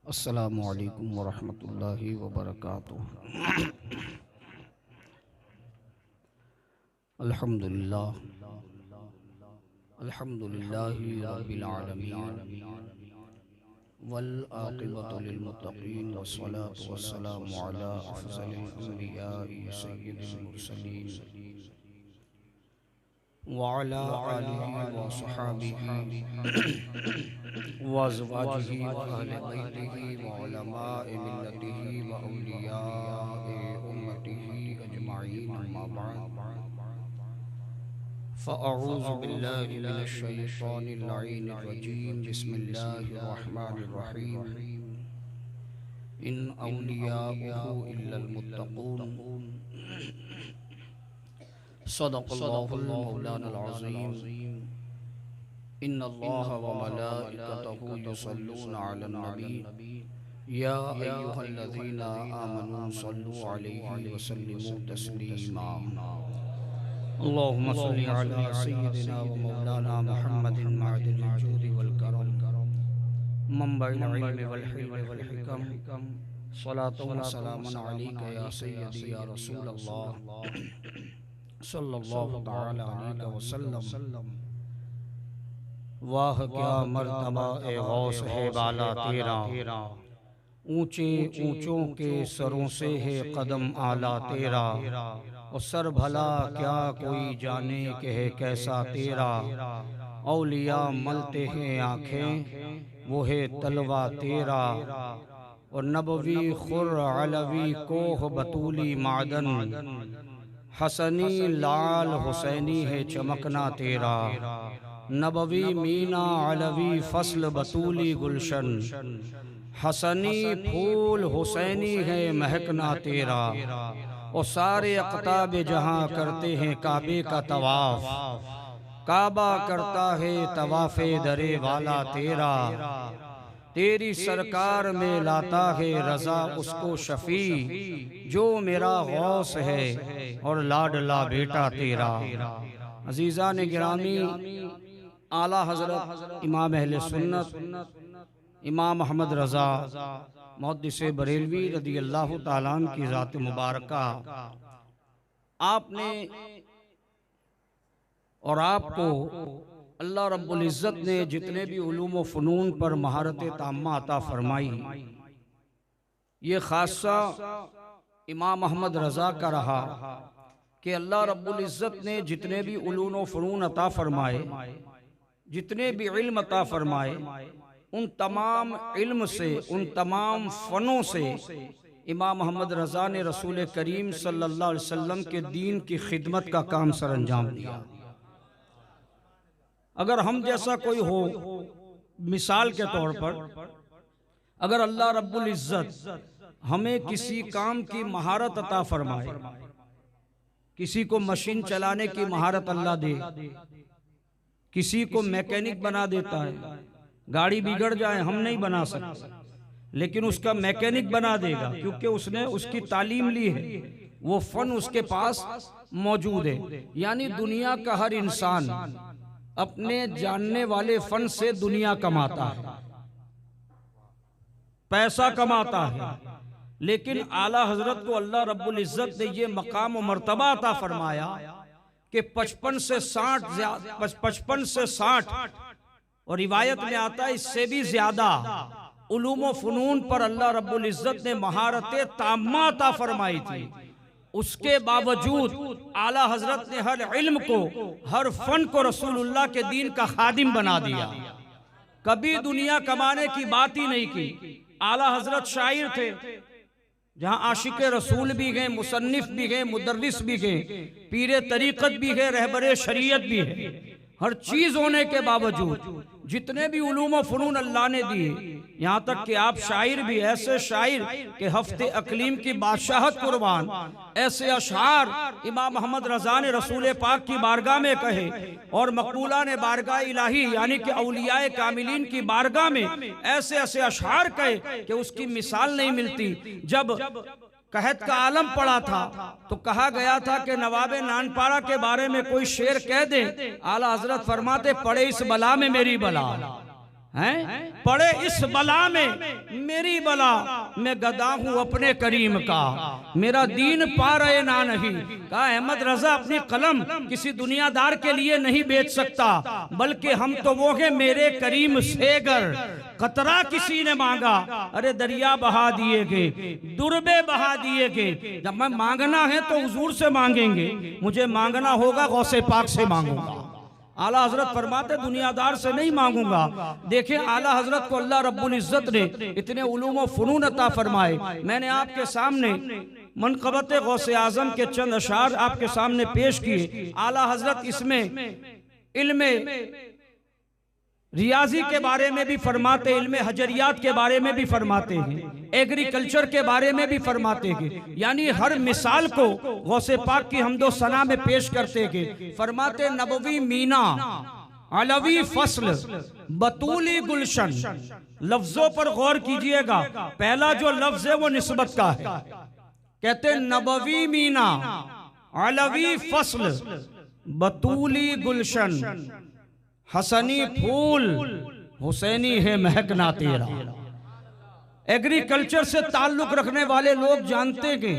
अस्सलामु अलैकुम वरहमतुल्लाहि वबरकातुहू। अल्हम्दुलिल्लाह अल्हम्दुलिल्लाहि रब्बिल आलमीन वल आक़िबतु लिल मुत्तक़ीन वस्सलातु वस्सलामु अला अफ़ज़लिल अंबियाइ सय्यिदिल मुरसलीन व अला आलिहि व अस्हाबिहि व अज़वाजिहि व अहले बैतिहि व उलमाए मिल्लतिहि व औलियाए उम्मतिहि अजमाईन, अम्मा बाद फ़अऊज़ु बिल्लाहि मिनश शैतानिर लईनिर रजीम। बिस्मिल्लाहिर रहमानिर रहीम। इन औलियाउहु इल्लल मुत्तक़ून। सदक़ल्लाहुल मौलानाल अज़ीम। इन्नल्लाहा व मलाइकतहु युसल्लूना अलन नबी या अय्युहल्लज़ीना आमनू सल्लु अलैहि व सल्लिमू तस्लीमा। अल्लाहुम्मा सल्लि अला सय्यिदिना व मौलाना मुहम्मदिन मअदिनिल जूदि वल करम मंबइल इल्मि वल हिल्मि वल हिकम। सलातु व सलामुन अलैका या सय्यदी या रसूल अल्लाह सल्लल्लाहु तआला अलैहि वसल्लम। वाह क्या मर्तबा ए गौस है बाला तेरा, ऊंचे ऊंचों के सरों से है कदम आला तेरा। और सर भला क्या कोई जाने कि है कैसा तेरा। औलिया मलते हैं आँखें वो है तलवा तेरा। और नबवी खुर अलवी कोह बतूली मादन, हसनी लाल हुसैनी है चमकना तेरा। नबवी मीना अलवी फसल बतूली गुलशन, हसनी फूल हुसैनी है महकना तेरा। और सारे अक़ताब जहाँ करते हैं काबे का तवाफ, काबा करता है तवाफ़े दरे वाला तेरा। तेरी सरकार में लाता है रज़ा उसको शफ़ी, जो मेरा गौस है और लाडला बेटा तेरा। अज़ीज़ा ने गिरामी, आला हज़रत इमाम अहले सुन्नत इमाम अहमद रज़ा मुहद्दिस बरेलवी रदी अल्लाह ताला अन्हु की ज़ात मुबारका, आपने और आपको अल्लाह रब्बुल इज़्ज़त ने जितने भी उलूम व फ़नून पर महारत ताम्मा अता फरमाई, ये खासा इमाम अहमद रज़ा का रहा कि अल्लाह रब्बुल इज़्ज़त ने जितने भी उलूम व फ़नून अता फरमाए, जितने भी इल्म अता फरमाए, उन तमाम इल्म से, उन तमाम फ़नों से इमाम अहमद रज़ा ने रसूल करीम सल्लल्लाहु अलैहि वसल्लम के दीन की खिदमत का काम सर अंजाम दिया। अगर हम जैसा कोई हो, मिसाल के तौर पर अगर अल्लाह रब्बुल इज़्ज़त हमें किसी काम की महारत अता फरमाए, किसी को मशीन चलाने की महारत अल्लाह दे, किसी को मैकेनिक बना देता है, गाड़ी बिगड़ जाए हम नहीं बना सकते, लेकिन उसका मैकेनिक बना देगा क्योंकि उसने उसकी तालीम ली है, वो फन उसके पास मौजूद है। यानी दुनिया का हर इंसान अपने जानने वाले फन से दुनिया कमाता है, पैसा कमाता है। लेकिन आला हजरत को अल्लाह रब्बुल इज़्ज़त ने ये मकाम और मर्तबा अता फरमाया कि 55 से 60 और रिवायत में आता है इससे भी ज्यादा उलूम व फ़नून पर अल्लाह रब्बुल इज़्ज़त ने महारत ताम्मा अता फरमाई थी। उसके बावजूद आला हजरत ने हर इल्म को, हर फन को रसूलुल्लाह के दीन का खादिम बना दिया। कभी दुनिया कमाने की बात ही नहीं की। आला हजरत शायर थे, जहाँ आशिक रसूल भी गए, मुसन्निफ भी गए, मुदर्रिस भी गए, पीरे तरीक़त भी है, रहबरे शरीयत भी है। हर चीज होने के बावजूद जितने भी उलूम व फ़नून अल्लाह ने दिए, यहाँ तक कि आप शायर भी, ऐसे शायर के हफ्ते अकलीम की बादशाहत कुर्बान, ऐसे अशआर इमाम अहमद रज़ा ने रसूल पाक की बारगाह में कहे और मकबूला ने बारगाह इलाही यानी कि औलियाए कामिलीन की बारगाह में ऐसे ऐसे अशआर कहे कि उसकी मिसाल नहीं मिलती। जब कहत का आलम पड़ा था तो कहा गया था कि नवाबे नानपाड़ा के बारे में कोई शेर कह दे, आला हजरत फरमाते पड़े इस बला में मेरी बला। हैं, पड़े इस बला में मेरी बला, मैं गदा हूं अपने करीम का, मेरा दीन पा रहे ना नहीं। कहा अहमद रजा अपनी कलम किसी दुनियादार के लिए नहीं बेच सकता, बल्कि हम तो वो है मेरे करीम से गर कतरा किसी ने मांगा, अरे दरिया बहा दिए गए, दुर्बे बहा दिए गए। जब मैं मांगना है तो हुजूर से मांगेंगे, मुझे मांगना होगा गौसे पाक से मांगूंगा। आला हजरत फरमाते दुनियादार से नहीं मांगूंगा। देखिए आला हजरत को अल्लाह रब्बुल इज्जत ने इतने उलूम व फुनून अता फरमाए। मैंने आपके सामने मनक़बत गौसे आजम के चंद अशार आपके सामने पेश किए। आला हजरत इसमें इल्मे रियाजी के बारे में भी फरमाते, इल्मे हजरियात के बारे में भी फरमाते हैं, एग्रीकल्चर के बारे में भी फरमाते हैं। यानी हर मिसाल को गौसे पाक की हमदो सना में पेश करते हैं। फरमाते नबवी मीना, अलवी फसल, बतूली गुलशन। लफ्जों पर गौर कीजिएगा, पहला जो लफ्ज है वो निस्बत का है। कहते नबवी मीना, अलवी फसल, बतूली गुलशन, हसनी फूल, हुसैनी है महकना तेरा। एग्रीकल्चर से ताल्लुक रखने वाले लोग जानते हैं,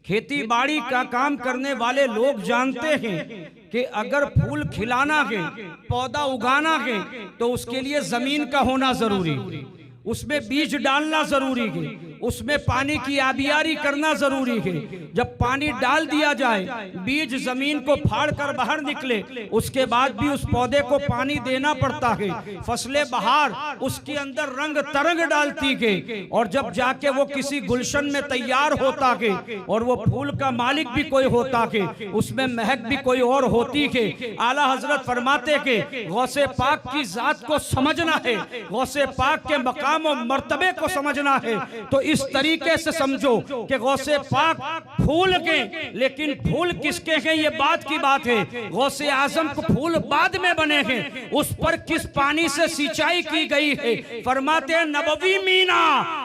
खेती बाड़ी का काम करने वाले लोग जानते हैं कि अगर फूल खिलाना है, पौधा उगाना है, तो उसके लिए जमीन का होना जरूरी है, उसमें बीज डालना जरूरी है, उसमें पानी की आबियारी करना जरूरी है। जब पानी डाल दिया जाए, बीज जमीन को फाड़ कर बाहर निकले, उसके बाद भी उस पौधे को पानी देना पड़ता है। फसलें बहार उसके अंदर रंग तरंग डालती है, और जब जाके वो किसी गुलशन में तैयार होता है, और वो फूल का मालिक भी कोई होता है, उसमें महक भी कोई और होती है। आला हजरत फरमाते के गौसे पाक की जात को समझना है, गौसे पाक के मकाम और मर्तबे को समझना है, तो इस तरीके से समझो कि गौसे पाक फूल के, लेकिन फूल किसके हैं ये बात की बात है। गौसे आजम को फूल बाद में बने हैं, उस पर किस पानी से सिंचाई की गई है। फरमाते हैं नबवी मीना,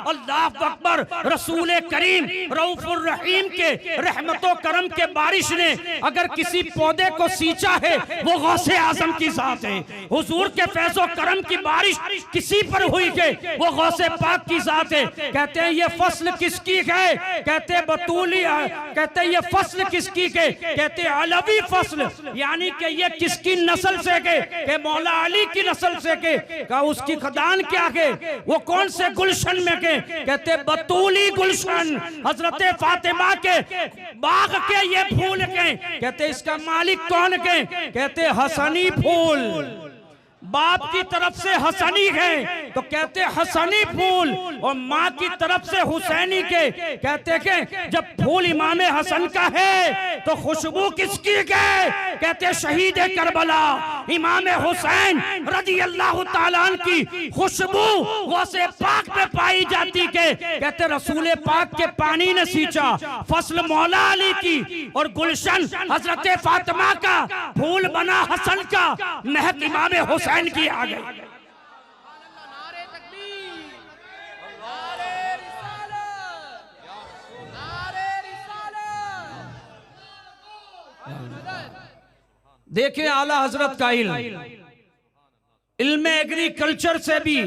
अल्लाह अकबर, रसूल करीम रऊफुर रहीम के रहमतों करम के बारिश ने अगर किसी पौधे को सींचा है, वो गौसे आजम की जात है। हुजूर के फैज़ो करम की बारिश किसी पर हुई है, वो गौसे पाक की जात है। कहते हैं ये फसल किसकी है, कहते बतूली, कहते ये फसल किसकी है, कहते अलवी फसल, यानी कि ये किसकी नस्ल से के मौला अली की नस्ल से के। का उसकी खदान क्या है, वो कौन से गुलशन में के, कहते बतूली गुलशन, हजरत फातिमा के बाग के ये फूल के। कहते इसका मालिक कौन के, कहते हसनी फूल, बाप की तरफ से हसनी है तो कहते हसनी फूल, और माँ की तरफ से हुसैनी के। कहते कि जब फूल इमाम हसन का है तो खुशबू किसकी है, कहते शहीद करबला इमाम हुसैन रजी अल्लाह ताला अन्हु की खुशबू गौसे पाक पे पाई जाती के। कहते रसूल पाक के पानी ने सींचा, फसल मौला अली की, और गुलशन हजरत फातिमा का, फूल बना हसन का, महक इमाम हुसैन की आ गई। देखिए आला हजरत का इल्म एग्रीकल्चर से भी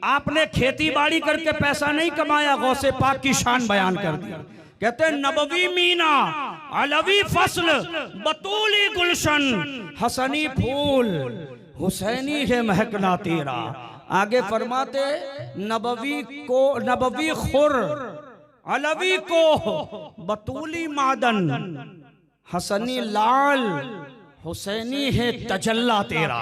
आपने खेती बाड़ी करके पैसा नहीं कमाया, गौसे पाक की शान बयान कर दी। कहते हैं नबवी मीना, अलवी फसल, बतूली गुलशन, हसनी फूल, हुसैनी है महकना तेरा। आगे फरमाते नबवी को, नबवी खुर, अलवी को, बतूली मादन, हसनी लाल, हुसैनी है तजल्ला तेरा।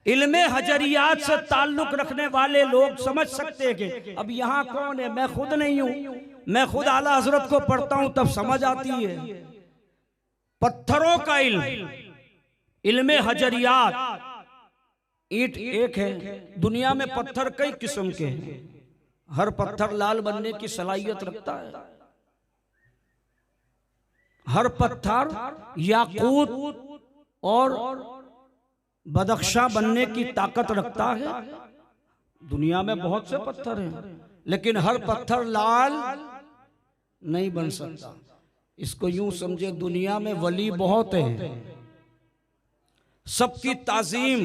इल्मे हजरियात से ताल्लुक रखने वाले लोग समझ सकते हैं कि अब यहाँ कौन है, मैं खुद नहीं हूं, मैं खुद आला हजरत को पढ़ता हूं तब समझ आती है। पत्थरों का इल्म, इल्मे हजरियात, ईंट एक है, दुनिया में पत्थर कई किस्म के हैं, हर पत्थर लाल बनने की सलाहियत रखता है, हर पत्थर याकूत और बदख्शा बनने की ताकत रखता है। दुनिया में बहुत से पत्थर हैं, लेकिन हर पत्थर लाल नहीं बन सकता। इसको यूं समझे, दुनिया में वली बहुत हैं, सबकी ताजीम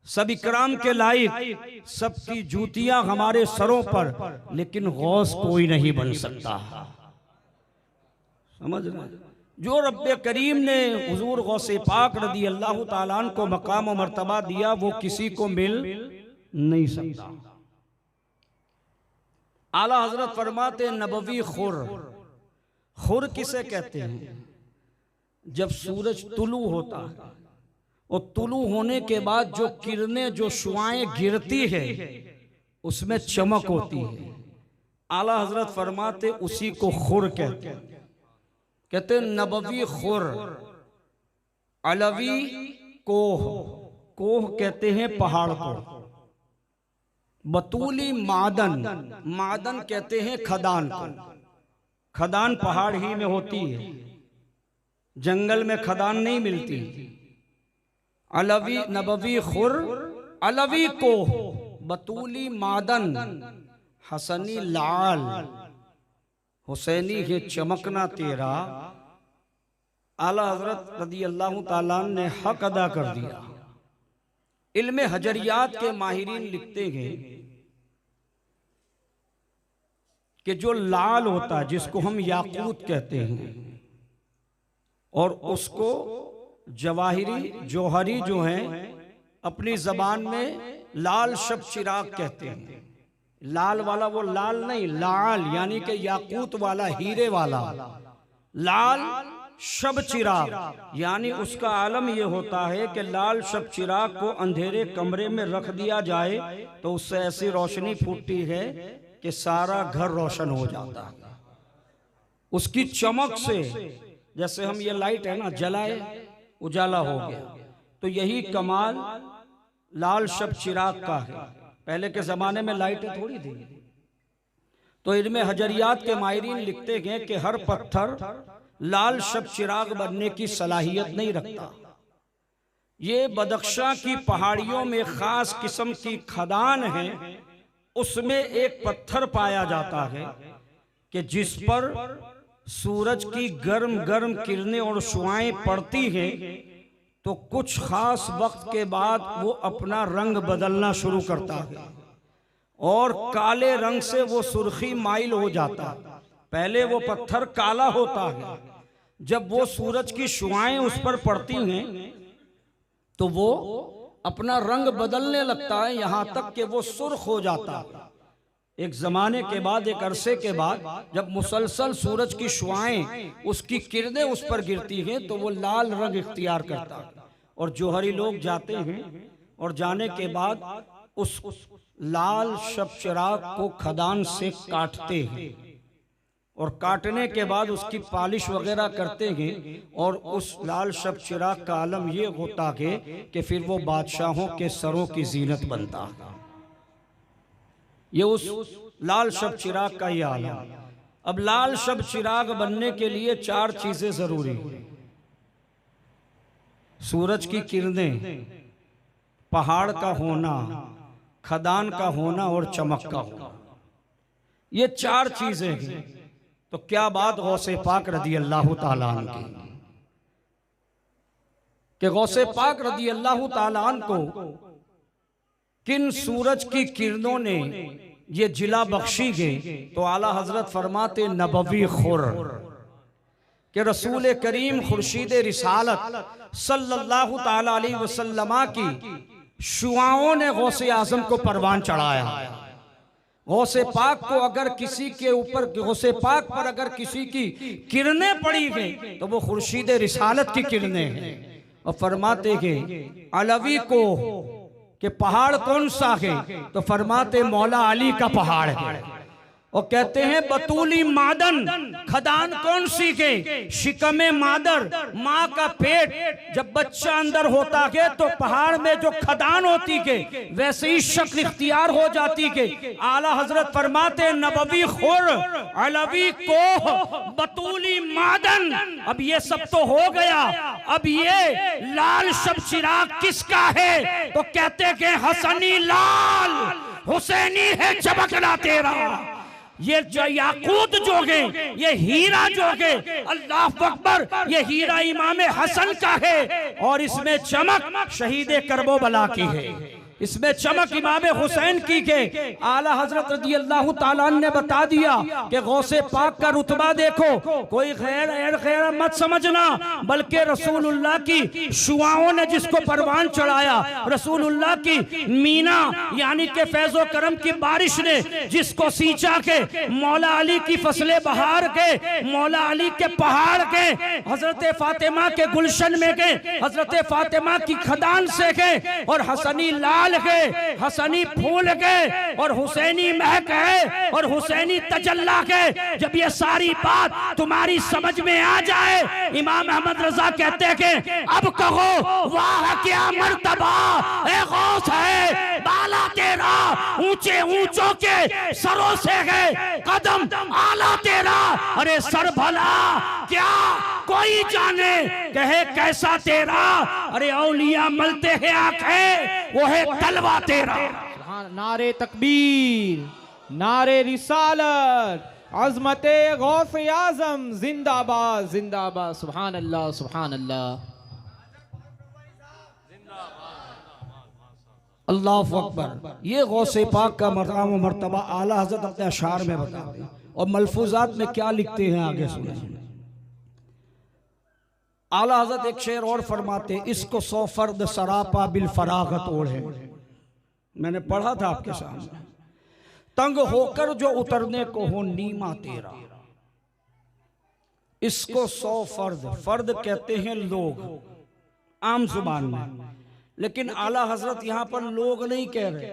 सब इकराम के लायक, सबकी जूतियां हमारे सरों पर, लेकिन गौस कोई नहीं बन सकता। समझ रहे? जो रब्बे करीम ने हुजूर गौसे पाक रदी अल्लाह ताला अन्हु को मकाम और मर्तबा दिया, वो किसी को मिल नहीं सकता। आला हजरत फरमाते नबवी खुर, खुर किसे कहते हैं? जब सूरज तुलू होता है और तुलू होने के बाद जो किरणें, जो शुआएं गिरती है, उसमें चमक होती है। आला हजरत फरमाते उसी को खुर कहते हैं। कहते नबवी खुर, अलवी कोह, कोह कहते हैं पहाड़ को, बतूली मादन, मादन कहते हैं खदान को। खदान पहाड़ ही में होती है, जंगल में खदान नहीं मिलती। अलवी नबवी खुर, अलवी कोह, बतूली मादन, हसनी लाल, हुसैनी है चमकना तेरा। आला हजरत रदी अल्लाह ताला ने हक अदा कर दिया। इल्मे हजरियात के माहिरीन लिखते हैं कि जो लाल होता है, जिसको हम याकूत कहते हैं, और उसको जवाहिरी, जौहरी जो हैं अपनी जबान में लाल शब चिराग कहते हैं। लाल वाला वो लाल नहीं, लाल यानी कि याकूत वाला, हीरे वाला। लाल शब चिराग यानी उसका आलम यह होता है कि लाल शब चिराग को अंधेरे कमरे में रख दिया जाए तो उससे ऐसी रोशनी फूटती है कि सारा घर रोशन हो जाता है उसकी चमक से। जैसे हम ये लाइट है ना, जलाए उजाला हो गया, तो यही कमाल लाल शब चिराग का है। पहले के जमाने में लाइटें थोड़ी थी। तो इनमें हजरियात के माहिरीन लिखते हैं कि हर पत्थर लाल शब चिराग बनने की सलाहियत नहीं रखता। ये बदख्शां की पहाड़ियों में खास किस्म की खदान है, उसमें एक पत्थर पाया जाता है कि जिस पर सूरज की गर्म गर्म किरणें और शुआएं पड़ती हैं तो कुछ खास वक्त के बाद वो अपना रंग बदलना शुरू करता है और काले रंग से वो सुर्खी माइल हो जाता है। पहले वो पत्थर काला होता है, जब वो सूरज की शुआएं उस पर पड़ती हैं तो वो अपना रंग बदलने लगता है, यहां तक कि वो सुर्ख हो जाता है। एक जमाने के बाद, एक अरसे के बाद, जब मुसलसल सूरज की शुआएं, उसकी किरणें उस पर गिरती हैं तो वो लाल रंग इख्तियार करता है। और जोहरी लोग जाते हैं और जाने के बाद उस लाल शब चिराग को खदान से काटते हैं और काटने के बाद उसकी पालिश वगैरह करते हैं और उस लाल शब चिराग का आलम ये होता है कि फिर वो बादशाहों के सरों की जीनत बनता है। ये उस लाल शब चिराग का ही आलम। अब लाल शब चिराग बनने के लिए 4 चीजें जरूरी हैं। सूरज की किरणें, पहाड़ का होना, खदान का होना और चमक का होना, ये 4 चीजें हैं। तो क्या बात गौसे पाक रदी अल्लाह ताला अन्हु की, कि गौसे पाक रदी अल्लाह ताला अन्हु को किन सूरज की किरणों ने ये जिला बख्शी गए। तो आला हजरत फरमाते नबवी खुर, कि रसूल करीम खुर्शीद रिसालत सल्लल्लाहु ताला अलैहि वसल्लम की शुआओं ने गौसे आजम को परवान चढ़ाया। गौसे पाक को अगर किसी के ऊपर, गौसे पाक पर अगर किसी की किरणें पड़ी गई तो वो खुर्शीद रिसालत की किरणें हैं। और फरमाते हैं अलवी को कि पहाड़ कौन सा है, तो फरमाते मौला अली का पहाड़ है। और कहते हैं बतूली मादन, खदान कौन सी है, शिकमे मादर, माँ का पेट जब बच्चा अंदर होता है तो पहाड़ में जो खदान होती है वैसे ही शक्ल इख्तियार हो जाती है। आला हजरत फरमाते नबवी खुर, अलवी कोह, बतूली मादन। अब ये सब तो हो गया, अब ये लाल शब चिराग किसका है, तो कहते हैं हसनी लाल, हुसैनी है चमकना तेरा। ये याकूत जोगे, ये हीरा जोगे, अल्लाह अकबर, ये हीरा इमाम हसन का है और इसमें चमक शहीद करबला की है, इसमें चमक इमाम हुसैन की के। आला हजरत रज़ी अल्लाह ताला ने बता दिया कि गौसे पाक का रुतबा देखो, कोई खैर मत समझना, बल्कि रसूलुल्लाह की शुआओं ने जिसको परवान चढ़ाया, रसूलुल्लाह की मीना यानी के फैज़ो करम की बारिश ने जिसको सींचा के, मौला अली की फसलें बहार के, मौला अली के पहाड़ के, हजरत फातिमा के गुलशन में के, हजरत फातिमा की खदान से के, और हसनी लाल के, हसनी फूल के, और हुसैनी महक है और हुसैनी तजल्ला के। जब ये सारी बात तुम्हारी समझ में आ जाए, इमाम अहमद रजा कहते हैं कि अब कहो वाह क्या मर्तबा ए गौस है, बाला तेरा ऊंचे ऊंचों के सरों से है कदम आला तेरा। अरे सर भला क्या कोई जाने, कहे कैसा तेरा, अरे औलिया मलते हैं आंखें, वो है तलवा तेरा। नारे तकबीर, नारे रिसालत, अज़मते गौस आज़म जिंदाबाद जिंदाबाद। सुभान अल्लाह सुभान अल्लाह। अल्लाह अकबर। ये गौसे पाक का मकाम मर्तबा आला हज़रत अपने अशार में बताते हैं, और मलफूजात में क्या लिखते हैं आगे सुने। आला हज़रत एक शेर और फरमाते, इसको 100 फर्द सरापा बिल फरागत ओढ़े। मैंने पढ़ा था आपके सामने, तंग होकर जो उतरने को हो नीमा तेरा। इसको 100 फर्द, फर्द कहते हैं लोग आम जुबान में, लेकिन आला हजरत यहां पर लोग नहीं कह रहे।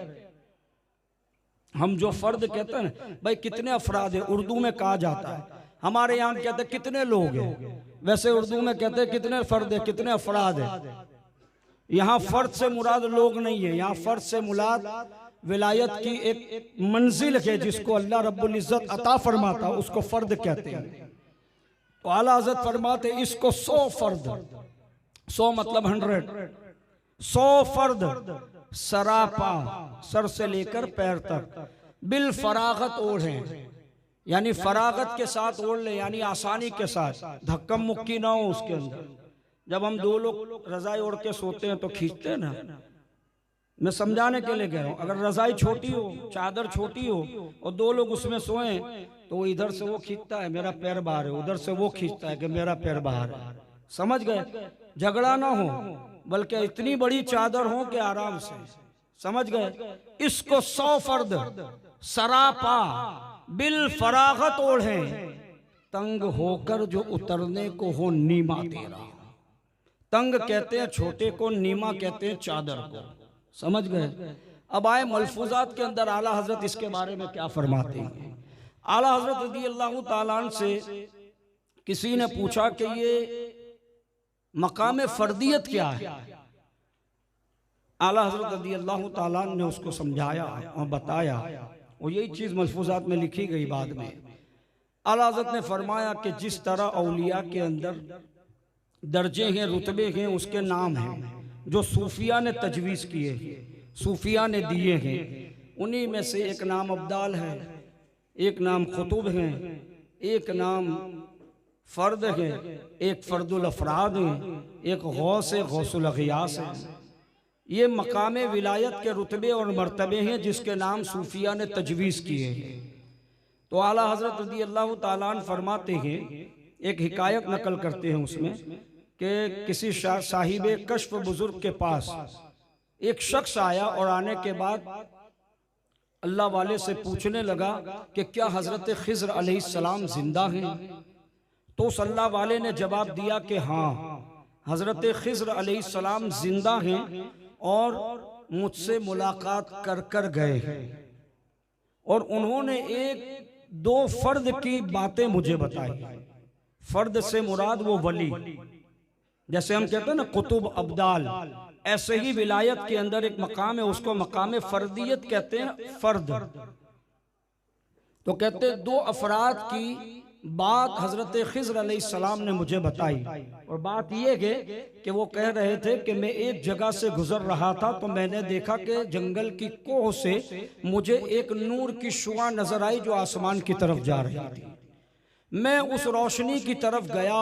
हम जो फर्द कहते हैं भाई कितने अफराद है, उर्दू में कहा जाता है, हमारे यहाँ कहते हैं कितने लोग हैं, वैसे उर्दू में कहते हैं कितने फर्द है, कितने अफराद है। यहाँ फर्द से मुराद लोग नहीं है, यहाँ फर्द से मुराद विलायत की एक मंजिल है जिसको अल्लाह रब्बुल इज्जत अता फरमाता है, उसको फर्द कहते हैं। तो आला हज़रत फरमाते इसको 100 फर्द, 100 मतलब 100, 100 फर्द सरापा, सर से लेकर पैर तक, बिल फरागत ओढ़े, यानी फरागत के साथ ओढ़ ले, यानी आसानी के साथ, धक्कम मुक्की ना हो उसके अंदर। जब हम दो लोग रजाई ओढ़ के सोते हैं तो खींचते हैं ना, मैं समझाने के लिए कह रहा हूं। अगर रजाई छोटी हो, चादर छोटी हो और दो लोग उसमें सोए तो वो इधर से वो खींचता है मेरा पैर बाहर है, उधर से वो खींचता है कि मेरा पैर बाहर है। समझ गए? झगड़ा ना हो, बल्कि इतनी बड़ी चादर हो कि आराम से, समझ गए? इसको 100 फर्द सरापा बिल फरागत ओढ़े, तंग होकर जो उतरने को हो नीमा तेरा। तंग कहते हैं छोटे को, नीमा कहते हैं चादर को। समझ गए? अब आए मलफूजात के अंदर आला हजरत इसके बारे में क्या फरमाते हैं। आला हजरत रज़ी अल्लाह ताला अन्हु से किसी ने पूछा कि ये मकाम फर्दियत क्या है। आला हजरत रज़ी अल्लाह ताला अन्हु ने उसको समझाया और बताया, और यही चीज मलफूजात में लिखी गई बाद में। आला हजरत ने फरमाया कि जिस तरह औलिया के अंदर दर्जे हैं, रुतबे हैं, उसके नाम हैं जो सूफिया ने तजवीज़ किए हैं, सूफिया ने दिए हैं। उन्हीं में से एक नाम अब्दाल है, एक नाम खुतुब है, एक नाम फर्द है, एक फर्दुल अफराद है, एक गौस है, गौसुल अगियास है। ये मकाम विलायत के रुतबे और मर्तबे हैं जिसके नाम सूफिया ने तजवीज़ किए हैं। तो आला हज़रत रज़ी अल्लाह ताला अन्हु फरमाते हैं, एक हिकायत नकल करते हैं उसमें कि किसी साहिबे कश्फ बुजुर्ग के पास एक शख्स आया और आने के बाद अल्लाह वाले से पूछने लगा कि क्या हज़रत खिज़्र अलैहिस्सलाम जिंदा हैं। तो उस अल्लाह वाले ने जवाब दिया कि हाँ, हज़रत खिज़्र अलैहिस्सलाम जिंदा हैं और मुझसे मुलाकात कर कर गए हैं, और उन्होंने एक दो फर्द की बातें मुझे बताई। फर्द से मुराद वो वली, जैसे हम कहते हैं ना कुतुब अब्दाल, ऐसे ही विलायत के अंदर एक मकाम है, उसको मकाम फर्दियत कहते हैं, फर्द। तो कहते हैं दो अफराद की बात हजरत खिज़र अलैहिस्सलाम ने मुझे बताई, और बात ये है कि वो कह रहे थे कि मैं एक जगह से गुजर रहा था तो मैंने देखा कि जंगल की कोह से मुझे एक नूर की शुआ नजर आई जो आसमान की तरफ जा रही थी। मैं उस रोशनी की तरफ गया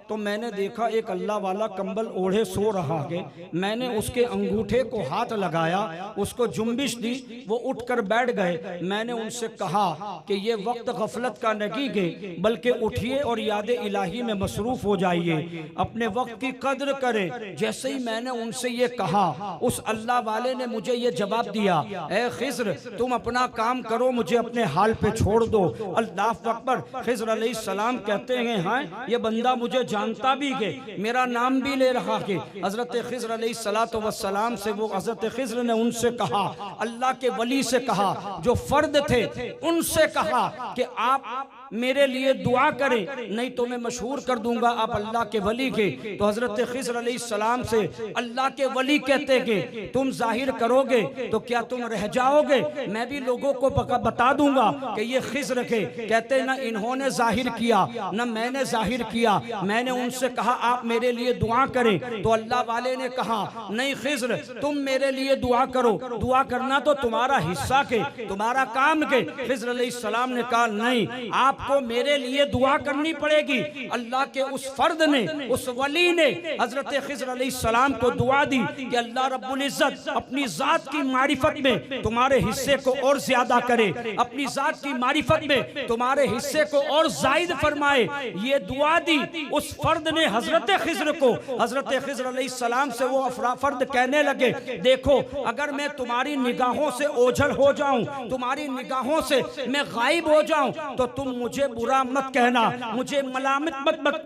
तो मैंने देखा एक अल्लाह वाला कंबल ओढ़े सो रहा है। मैंने उसके अंगूठे को हाथ लगाया, उसको जुम्बिश दी, वो उठकर बैठ गए। मैंने उनसे कहा कि ये वक्त गफलत का नहीं है, बल्कि उठिए और याद इलाही में मसरूफ हो जाइए, अपने वक्त की कद्र करें। जैसे ही मैंने उनसे ये कहा, उस अल्लाह वाले ने मुझे ये जवाब दिया, ए खिज़र तुम अपना काम करो, मुझे अपने हाल पे छोड़ दो। अल्लाह अकबर। खिज़र सलाम कहते हैं, हाँ ये बंदा मुझे जानता भी है, मेरा नाम भी ले रहा है। हजरत खिज़र अलैहिस्सलातु वस्सलाम से वो हजरत खिज़र ने उनसे कहा, अल्लाह के वली से कहा, जो फर्द थे उनसे कहा कि आप मेरे लिए दुआ करें, नहीं तो मैं मशहूर कर दूंगा आप अल्लाह के वली के। तो हजरत खिज़र अलैहिस्सलाम से अल्लाह के वली कहते कि तुम जाहिर करोगे तो क्या तुम रह जाओगे, मैं भी लोगों को बता दूंगा कि ये खिज़र के। कहते ना इन्होंने जाहिर किया ना मैंने जाहिर किया, मैंने उनसे कहा आप मेरे लिए दुआ करें। तो अल्लाह वाले ने कहा, नहीं खिज़र तुम मेरे लिए दुआ करो, दुआ करना तो तुम्हारा हिस्सा के, तुम्हारा काम के। खिज़र अलैहिस्सलाम ने कहा, नहीं आपको मेरे लिए दुआ करनी पड़ेगी। अल्लाह के उस फर्द ने, उस वली ने हजरत खिज़र अलैहिस्सलाम को दुआ दी कि अल्लाह रब्बुल इज्जत अपनी जात की मारिफत में तुम्हारे हिस्से को और ज्यादा करे, अपनी जात की मारिफत में तुम्हारे हिस्से को और जायद फरमाए। ये दुआ दी उस फर्द ने हजरत खिज़र को। हजरत खिज़र अलैहिस्सलाम से वो फर्द कहने लगे, देखो अगर मैं तुम्हारी निगाहों से ओझल हो जाऊं, तुम्हारी निगाहों से मैं गायब हो जाऊं, तो तुम मुझे बुरा मत कहना, मुझे मलामत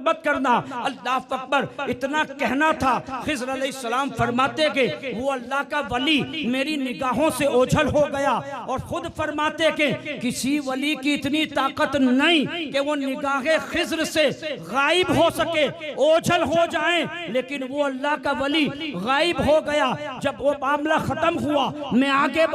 मत करना। अल्लाह अकबर। इतना कहना था। खिज़र अलैहिस्सलाम फरमाते कि वो अल्लाह का वली मेरी निगाहों से ओझल हो गया, और खुद फरमाते कि किसी वली की इतनी ताकत नहीं कि वो निगाहे खिज़र से गायब हो सके, ओझल हो जाएं, लेकिन वो अल्लाह का वली गायब हो गया। जब वो मामला खत्म हुआ, मैं आगे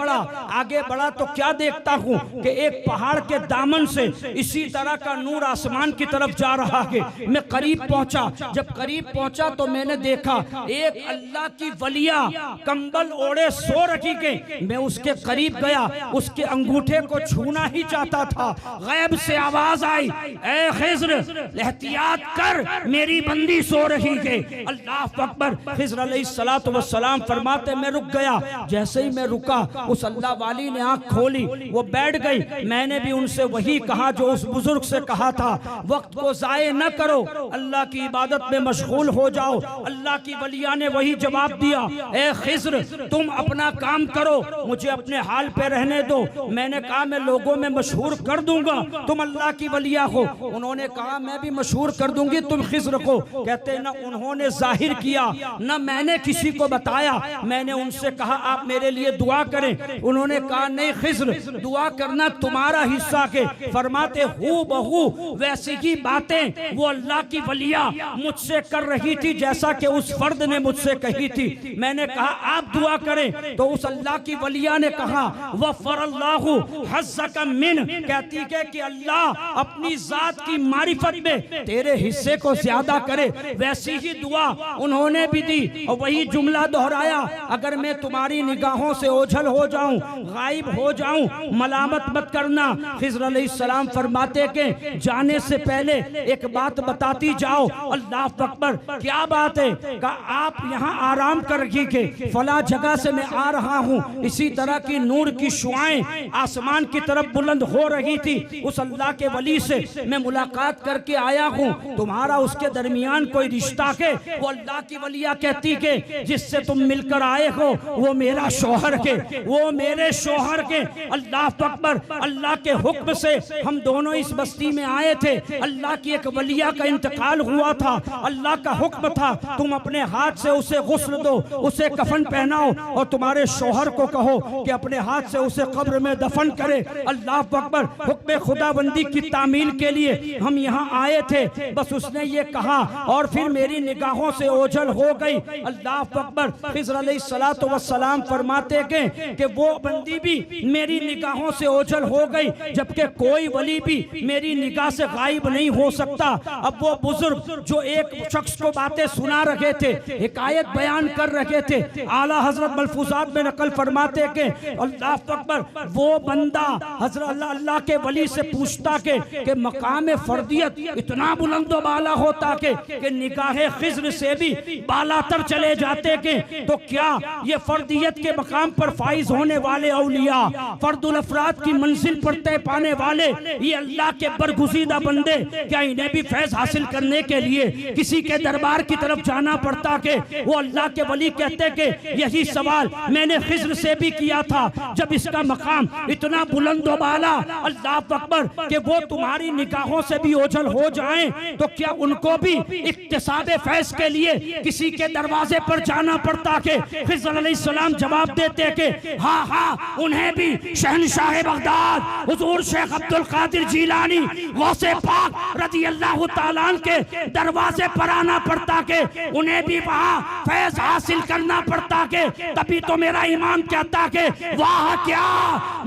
बढ़ा तो क्या देखता हूँ कि एक पहाड़ के दामन से इसी तरह का नूर आसमान की तरफ जा रहा है। मैं करीब पहुंचा, जब करीब पहुंचा तो मैंने देखा एक अल्लाह की वलिया कंबल ओढ़े सो रखी के। मैं उसके करीब गया, उसके अंगूठे को छूना ही चाहता था। गैब से आवाज आई, ए खिज़र एहतियात कर, मेरी बंदी सो रही है। अल्लाह अकबर। खिज़र अलैहिस्सलातु वस्सलाम फरमाते मैं रुक गया। जैसे ही मैं रुका, उस अल्लाह वाली ने आंख खोली, वो बैठ गई। मैंने भी उनसे वही कहा जो उस बुजुर्ग से कहा था, वक्त को जाये न करो, अल्लाह की इबादत में मशगूल हो जाओ। अल्लाह की वलिया ने वही जवाब दिया, ए खिज़र तुम अपना काम करो, मुझे अपने हाल पे रहने दो। मैंने कहा मैं लोगों में मशहूर कर दूंगा, तुम अल्लाह की वलिया हो। उन्होंने कहा मैं भी मशहूर कर दूंगी तुम खिज़र को। कहते ना उन्होंने जाहिर किया ना मैंने किसी को बताया। मैंने उनसे कहा आप मेरे लिए दुआ करें। उन्होंने कहा नहीं खिज़र दुआ करना तुम्हारा हिस्सा के। फरमाते हूँ बहू वैसी ही बातें वो अल्लाह की वलिया मुझसे कर रही थी जैसा कि उस फर्द ने मुझसे कही थी। मैंने कहा आप दुआ करें, तो उस अल्लाह की वलिया ने कहा वफ़रल्लाहु हज़्ज़का मिन, कहती है कि अल्लाह अपनी जात की मारिफत में तेरे हिस्से को ज्यादा करे। वैसी ही दुआ उन्होंने भी दी और वही जुमला दोहराया, अगर मैं तुम्हारी निगाहों से ओझल हो जाऊं, गायब हो जाऊं, मलामत मत करना। खिज़र अलैहिस्सलाम फरमाते कि जाने से पहले एक बात बताती जाओ। अल्लाह अकबर। क्या बात है? कहा आप यहाँ आराम कर रही के, फला जगह से मैं आ रहा हूँ, इसी तरह की नूर की शुआएं आसमान की तरफ बुलंद हो रही थी। उस अल्लाह के वली से मैं मुलाकात करके आया हूँ, तुम्हारा उसके दरमियान कोई रिश्ता के? वो अल्लाह की वलिया कहती के जिससे तुम मिलकर आए हो वो मेरा शौहर के, वो मेरे शौहर के। अल्लाह अकबर। अल्लाह के हुक्म से हम दोनों इस बस्ती में आए थे। अल्लाह की एक वलिया का इंतकाल हुआ था, अल्लाह का हुक्म था तुम अपने हाथ से उसे गुस्ल दो, उसे कफन पहनाओ और तुम्हारे शौहर को कहो कि अपने हाथ से उसे कब्र में दफन करे। अल्लाह अकबर। हुक्म खुदाबंदी की तामील के लिए हम यहाँ आए थे, बस उसने ये कहा और फिर मेरी निगाहों से ओझल हो गई। अल्लाह अकबर। खिज़र अलैहिस्सलातु वस्सलाम फरमाते कि वो बंदी भी मेरी निगाहों से ओझल हो गई, जबकि कोई वली भी मेरी निगाह से गायब नहीं हो सकता। अब वो बुजुर्ग जो एक शख्स को बातें सुना रहे थे, हिकायत बयान कर रहे थे, आला हजरत मलफूजात में नकल फरमाते के अल्लाह अकबर, वो बंदा हजरत अल्लाह के वली से पूछता के मकाम फर्दियत इतना बुलंद बाला होता के निगाह खिज्र से भी बालातर चले जाते के, तो क्या ये फर्दियत के मकाम पर फाइज होने वाले औलिया, फर्दुल अफराद की मंजिल पर तय पाने वाले ये अल्लाह के बरगुज़ीदा बंदे, क्या इन्हें भी फैज हासिल करने के लिए किसी के दरबार की तरफ जाना पड़ता के? वो अल्लाह के वली कहते के यही सवाल मैंने खिज्र से भी किया था, जब इसका मकाम इतना बुलंद बाला अल्लाह अकबर के वो तुम्हारी निगाहों से भी ओझल हो जाएं, तो क्या उनको भी इक्तिसाबे फैज के लिए किसी के दरवाजे पर जाना पड़ता के? खिज़र अलैहिस्सलाम जवाब देते के हाँ हाँ, उन्हें भी शहनशाह बगदाद हुजूर शेख अब्दुल कादिर जिलानी गौसे पाक रज़ी अल्लाह तआला अन्हु के दरवाजे पर आना पड़ता के, उन्हें भी वहाँ फैज हासिल करना पड़ता के। तभी तो मेरा इमाम कहता के वाह क्या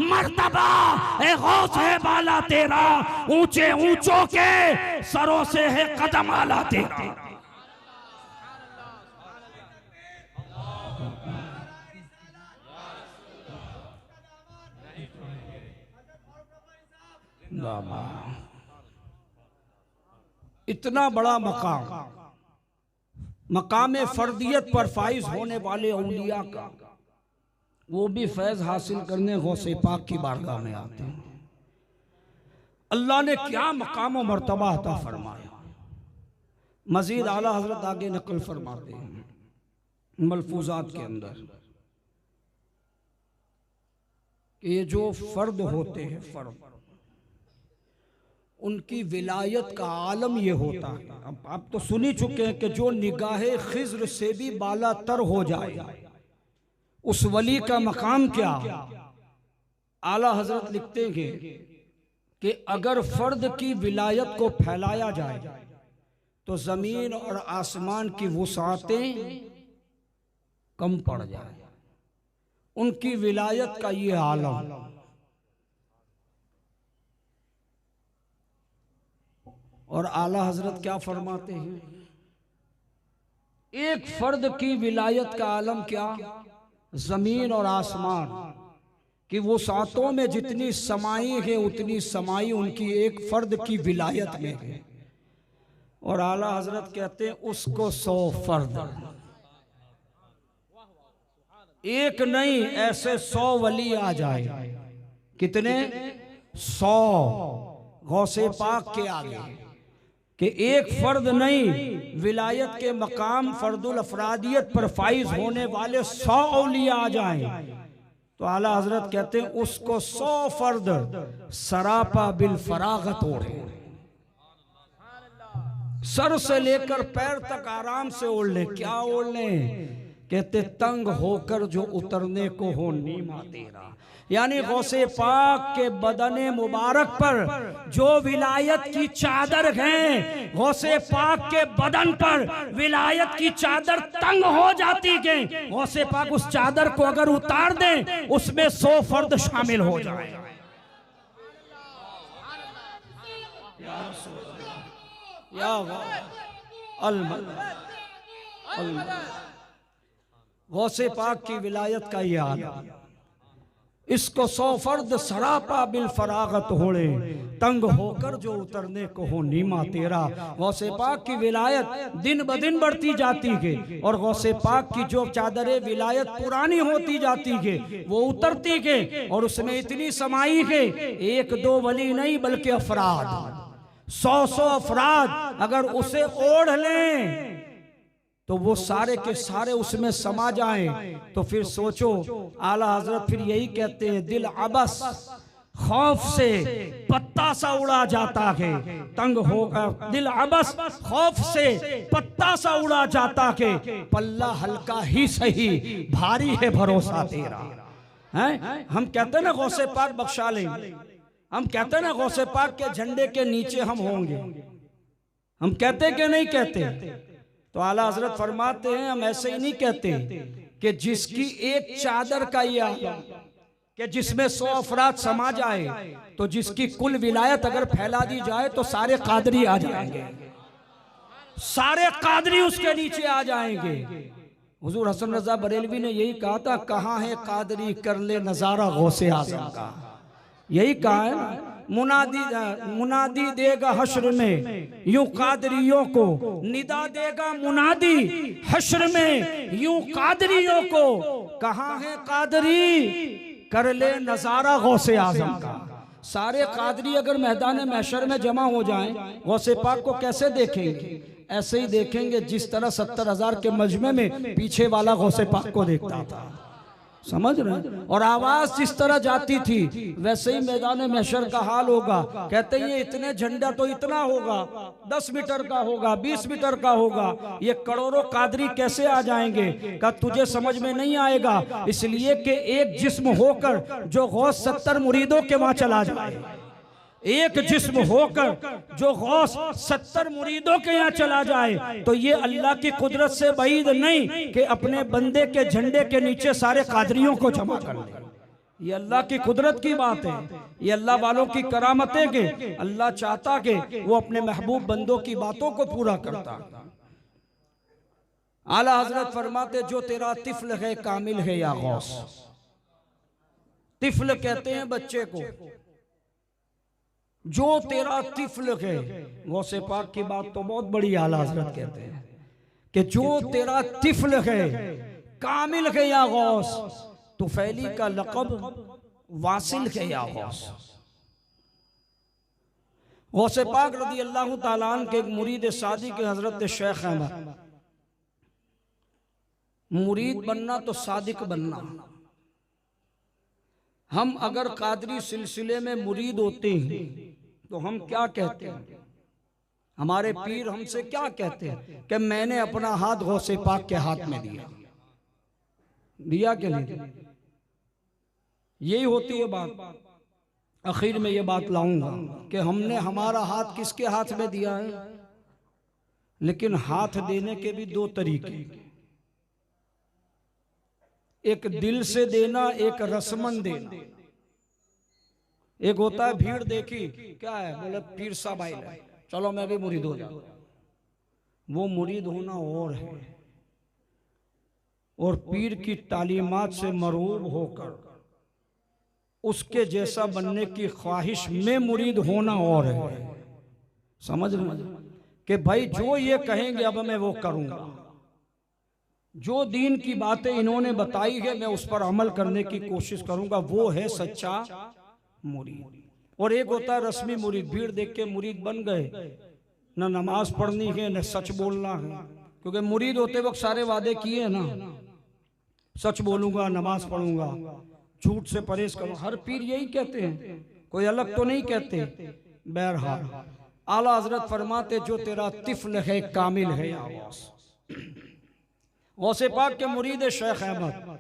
मर्तबा ए गौस है बाला तेरा, ऊंचे ऊंचों के सरों से है कदम आला तेरा। इतना बड़ा मकाम, मकाम फर्दियत पर फाइज होने वाले औलिया का, वो भी फैज हासिल करने गौसे पाक की बारगाह में आते हैं। अल्लाह ने क्या मकाम और मर्तबा अता फरमाया। मजीद आला हजरत आगे नकल फरमाते हैं मलफूजात के अंदर कि ये जो फर्द होते हैं, फर्द उनकी विलायत का आलम ये होता है। अब आप तो सुन ही चुके हैं कि जो निगाहे खिज्र से भी बाला तर हो जाए, उस वली का मकाम क्या। आला हजरत लिखते हैं कि अगर फर्द की विलायत को फैलाया जाए तो जमीन और आसमान की वुसातें कम पड़ जाए। उनकी विलायत का ये आलम। और आला हजरत क्या फरमाते हैं, एक फर्द की विलायत का आलम क्या, जमीन और आसमान कि वो सातों में जितनी समाई है उतनी समाई उनकी एक फर्द की विलायत में है। और आला हजरत कहते हैं उसको 100 फर्द, एक नहीं ऐसे 100 वली आ जाए। कितने? 100 गौसे पाक के आगे कि एक फर्द नहीं, विलायत के मकाम फर्दुल अफरादियत पर फाइज होने वाले 100 औलिया आ जाएं, तो आला हजरत कहते हैं उसको 100 फर्द सरापा बिल फरागत ओढ़े, सर से लेकर पैर तक आराम से ओढ़ ले। क्या ओढ़ ले? कहते तंग होकर जो उतरने को हो नीमा तेरा, यानी गौसे पाक के बदने मुबारक पर जो विलायत की चादर है, गौसे पाक के बदन पर विलायत की चादर तंग हो जाती है। गौसे पाक उस चादर को अगर उतार दें उसमें 100 फर्द शामिल हो जाए। गौसे पाक की विलायत का ये हाल, इसको 100 फर्द सरापा बिल फरागत होड़े, तंग होकर जो उतरने को हो नीमा तेरा। गौसे पाक की विलायत दिन ब दिन बढ़ती जाती है और गौसे पाक की जो चादरे विलायत पुरानी होती जाती है वो उतरती है और उसमें इतनी समाई है, एक दो वली नहीं बल्कि अफराद, 100 अफराद अगर उसे ओढ़ लें तो वो सारे के सारे उसमें समा जाएं। तो फिर सोचो, आला हजरत फिर यही कहते हैं दिल अबस खौफ से पत्ता सा उड़ा जाता है, तंग होगा दिल अबस खौफ से पत्ता सा उड़ा जाता है, पल्ला हल्का ही सही भारी है भरोसा तेरा। हैं हम कहते हैं ना गौसे पाक बख्शा लेंगे, हम कहते हैं ना गौसे पाक के झंडे के नीचे हम होंगे, हम कहते कि नहीं कहते? तो आला हजरत फरमाते हैं हम ऐसे ही नहीं कहते कि जिसकी एक चादर का ये आलम, कि जिसमें 100 अफराद समा जाए तो जिसकी कुल विलायत अगर फैला दी जाए तो सारे कादरी आ जाएंगे, सारे कादरी उसके नीचे आ जाएंगे। हुजूर हसन रजा बरेलवी ने यही कहा था, कहाँ है कादरी कर ले नजारा गौसे आजम का, यही कहा है। मुनादी देगा हश्र में यूं कादरियों को, निदा देगा मुनादी हश्र में यूं कादरियों को, कहाँ है कादरी कर ले नजारा गौसे आजम का। सारे कादरी अगर मैदान महशर में जमा हो जाएं, गौसे पाक को कैसे देखेंगे? ऐसे ही देखेंगे जिस तरह 70,000 के मजमे में पीछे वाला गौसे पाक को देखता था, समझ रहे? और आवाज जिस तरह जाती थी वैसे ही मैदान महशर का हाल होगा। कहते हैं ये इतने झंडा तो इतना होगा, 10 मीटर का होगा, 20 मीटर का होगा, ये करोड़ों कादरी कैसे आ जाएंगे? का तुझे समझ में नहीं आएगा, इसलिए कि एक जिस्म होकर जो गौस 70 मुरीदों के वहां चला जाए, एक जिस्म होकर जो गौस 70 मुरीदों के यहाँ चला जाए, तो ये अल्लाह की कुदरत से बाइद नहीं कि अपने बंदे के झंडे के नीचे सारे कादरियों को जमा कर ले। ये अल्लाह की कुदरत की बात है, ये अल्लाह वालों की करामतें के अल्लाह चाहता कि वो अपने महबूब बंदों की बातों को पूरा करता। आला हजरत फरमाते, जो तेरा तिफल है कामिल है या गौस। तिफल कहते हैं बच्चे को, जो तेरा तिफल है। गौसे पाक की बात तो बहुत बड़ी, आला हजरत कहते हैं कि जो तेरा तिफल है कामिल है या गौस। तुफैली का लक़ब वासिल है या गौस। गौसे पाक रज़ी अल्लाह ताला अन्हु के एक मुरीद सादी के हजरत शेख अहमद। मुरीद बनना तो सादिक बनना। हम अगर कादरी सिलसिले में मुरीद होते हैं तो हम क्या कहते हैं? हमारे पीर हमसे क्या कहते हैं कि मैंने अपना हाथ गौसे पाक के हाथ में दिया, दिया कि नहीं? यही होती है बात। आखिर में ये बात लाऊंगा कि हमने हमारा हाथ किसके हाथ में दिया है। लेकिन हाथ देने के भी दो तरीके, एक दिल से देना, एक रस्मन देना। एक होता है भीड़ देखी, क्या है, बोले पीर साहब आए, चलो मैं भी मुरीद हो जाऊं। वो मुरीद होना और है, और पीर की तालीमात से मरूब होकर उसके जैसा बनने की ख्वाहिश में मुरीद होना और है। समझ रहे कि भाई जो ये कहेंगे अब मैं वो करूंगा, जो दीन की बातें इन्होंने बताई है मैं उस पर अमल करने की कोशिश करूंगा, वो है सच्चा मुरीद। और एक होता है रस्मी मुरीद, भीड़ देख के मुरीद बन गए, न नमाज पढ़नी है न सच बोलना है। क्योंकि मुरीद होते वक्त सारे वादे किए ना, सच बोलूंगा, नमाज पढ़ूंगा, झूठ से परहेज करूंगा। हर पीर यही कहते हैं, कोई अलग तो नहीं कहते। बहरहाल आला हजरत फरमाते, जो तेरा तिफल है कामिल है आवाज। गौसे पाक के मुरीद शेख अहमद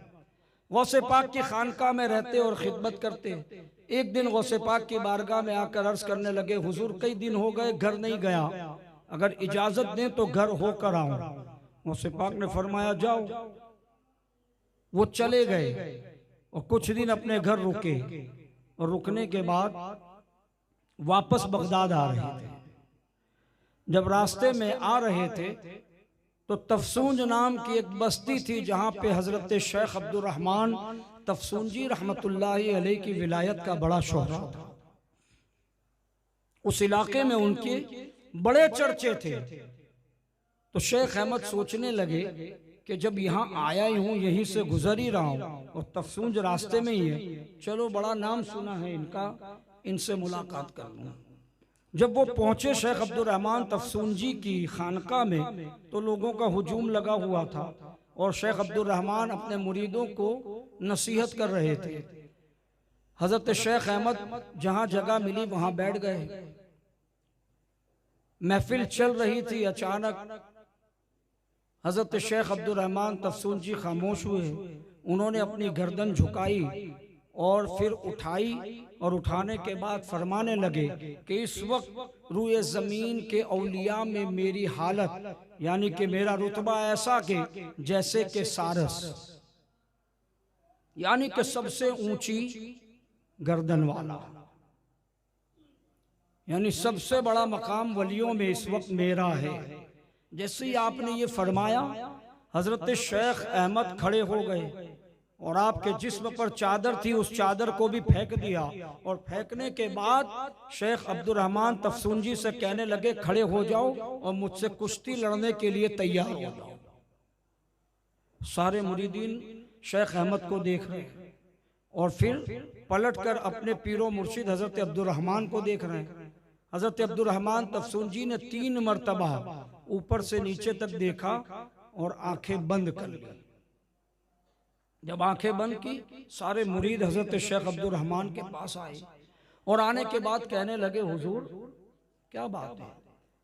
गौसे पाक की खानकाह में रहते और खिदमत करते। एक दिन गौसे पाक की बारगाह में आकर अर्ज करने लगे, हुजूर कई दिन हो गए घर नहीं गया, अगर इजाजत दें तो घर होकर आऊं। गौसे पाक ने फरमाया जाओ। वो चले गए और कुछ दिन अपने घर रुके, और रुकने के बाद वापस बगदाद आ रहे थे। जब रास्ते में आ रहे थे तो तफसूंज नाम की एक बस्ती थी, जहां पे हजरत शेख अब्दुर रहमान तफसूंजी रहमतुल्लाहि अलैहि की विलायत का बड़ा शोहरा था। उस इलाके में उनके बड़े चर्चे थे। तो शेख अहमद सोचने लगे कि जब यहाँ आया ही हूँ, यहीं से गुजर ही रहा हूँ और तफसूंज रास्ते में ही है, चलो बड़ा नाम सुना है इनका, इनसे मुलाकात कर लूँ। जब वो पहुंचे शेख अब्दुर रहमान तफसूंजी की खानकाह में, तो लोगों का हुजूम लगा हुआ था और शेख अब्दुर रहमान अपने मुरीदों को नसीहत कर रहे थे। हजरत शेख अहमद जहां जगह मिली वहां बैठ गए। महफिल चल रही थी, अचानक हजरत शेख अब्दुर रहमान तफसूंजी खामोश हुए। उन्होंने अपनी गर्दन झुकाई और फिर उठाई, और उठाने के बाद फरमाने लगे कि इस वक्त रूए जमीन के औलिया में मेरी हालत, यानी कि मेरा रुतबा ऐसा कि जैसे कि सारस। यानी कि सबसे ऊंची गर्दन वाला, यानी सबसे बड़ा मकाम वलियों में इस वक्त मेरा है। जैसे ही आपने ये फरमाया, हजरत शेख अहमद खड़े हो गए और आपके जिस्म पर चादर थी उस चादर को भी फेंक दिया, और फेंकने के बाद शेख अब्दुल रहमान तफसूंजी से कहने लगे खड़े हो जाओ और मुझसे कुश्ती लड़ने के लिए तैयार हो जाओ। सारे मुरीदीन शेख अहमद को देख रहे हैं और फिर पलटकर अपने पीरो मुर्शिद हजरत अब्दुल रहमान को देख रहे हैं। हजरत अब्दुल रहमान तफसूंजी ने 3 मरतबा ऊपर से नीचे तक देखा और आंखें बंद कर ली। जब आंखें बंद की, सारे मुरीद हजरत शेख अब्दुल रहमान के पास आए और आने के बाद कहने लगे हुजूर क्या बात है,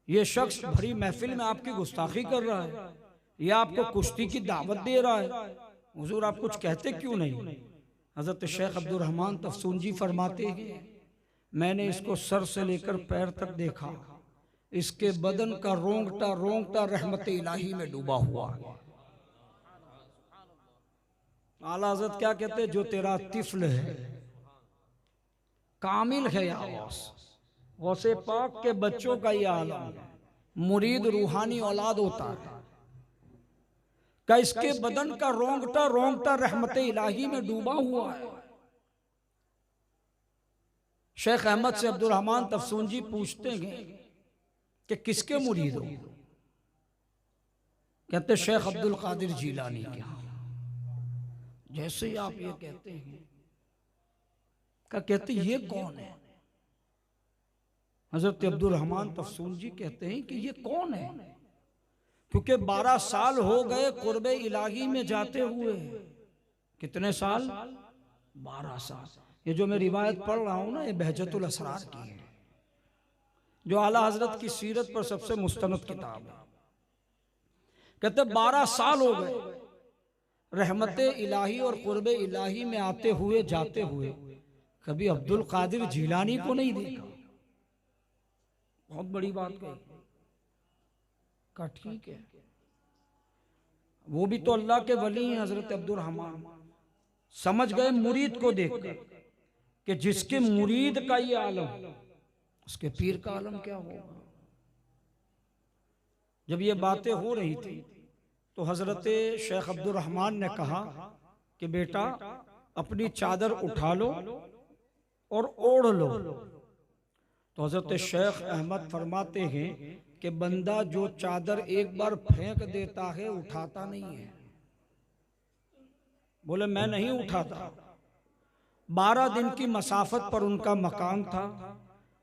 ये शख्स भरी महफिल में आपकी गुस्ताखी कर रहा है, ये आपको कुश्ती की दावत दे रहा है, हुजूर आप कुछ कहते क्यों नहीं? हजरत शेख अब्दुल रहमान तफसूंजी फरमाते हैं मैंने इसको सर से लेकर पैर तक देखा, इसके बदन का रोंगटा रोंगटा रहमत इलाही में डूबा हुआ है। आला हज़रत क्या कहते हैं, जो तेरा तिफल है कामिल है या गौसे पाक के बच्चों का ये आलम है, मुरीद रूहानी औलाद होता है, का इसके बदन का रोंगटा रोंगटा रहमत इलाही में डूबा हुआ है। शेख अहमद से अब्दुल रहमान तफसूंजी पूछते हैं कि किसके मुरीद हो? कहते शेख अब्दुल कादिर जीलानी के। जैसे ही आप ये कहते हैं क्या कहते ये कौन है? हजरत अब्दुल रहमान तफसूंजी कहते हैं कि ये कौन है, क्योंकि 12 साल हो गए कुर्बे इलाही में जाते हुए। कितने साल? 12 साल। ये जो मैं रिवायत पढ़ रहा हूं ना, ये बहजतुल असरार की है, जो आला हजरत की सीरत पर सबसे मुस्तनद किताब है। कहते 12 साल हो गए रहमत इलाही और कुर्बे इलाही में आते हुए जाते हुए, कभी अब्दुल कादिर जीलानी को नहीं देखा। बहुत बड़ी बात कही। का ठीक है, वो भी तो अल्लाह के वली हैं हजरत अब्दुल रहमान। समझ गए मुरीद को देखकर कि जिसके मुरीद का ये आलम, उसके पीर का आलम क्या होगा। जब ये बातें हो रही थी तो हजरत शेख अब्दुल रहमान ने कहा कि बेटा अपनी चादर उठा लो और ओढ़ लो। तो हजरत शेख अहमद फरमाते हैं कि बंदा जो चादर एक बार फेंक देता है उठाता नहीं है। बोले मैं नहीं उठाता। 12 दिन की मसाफत पर उनका मकान था।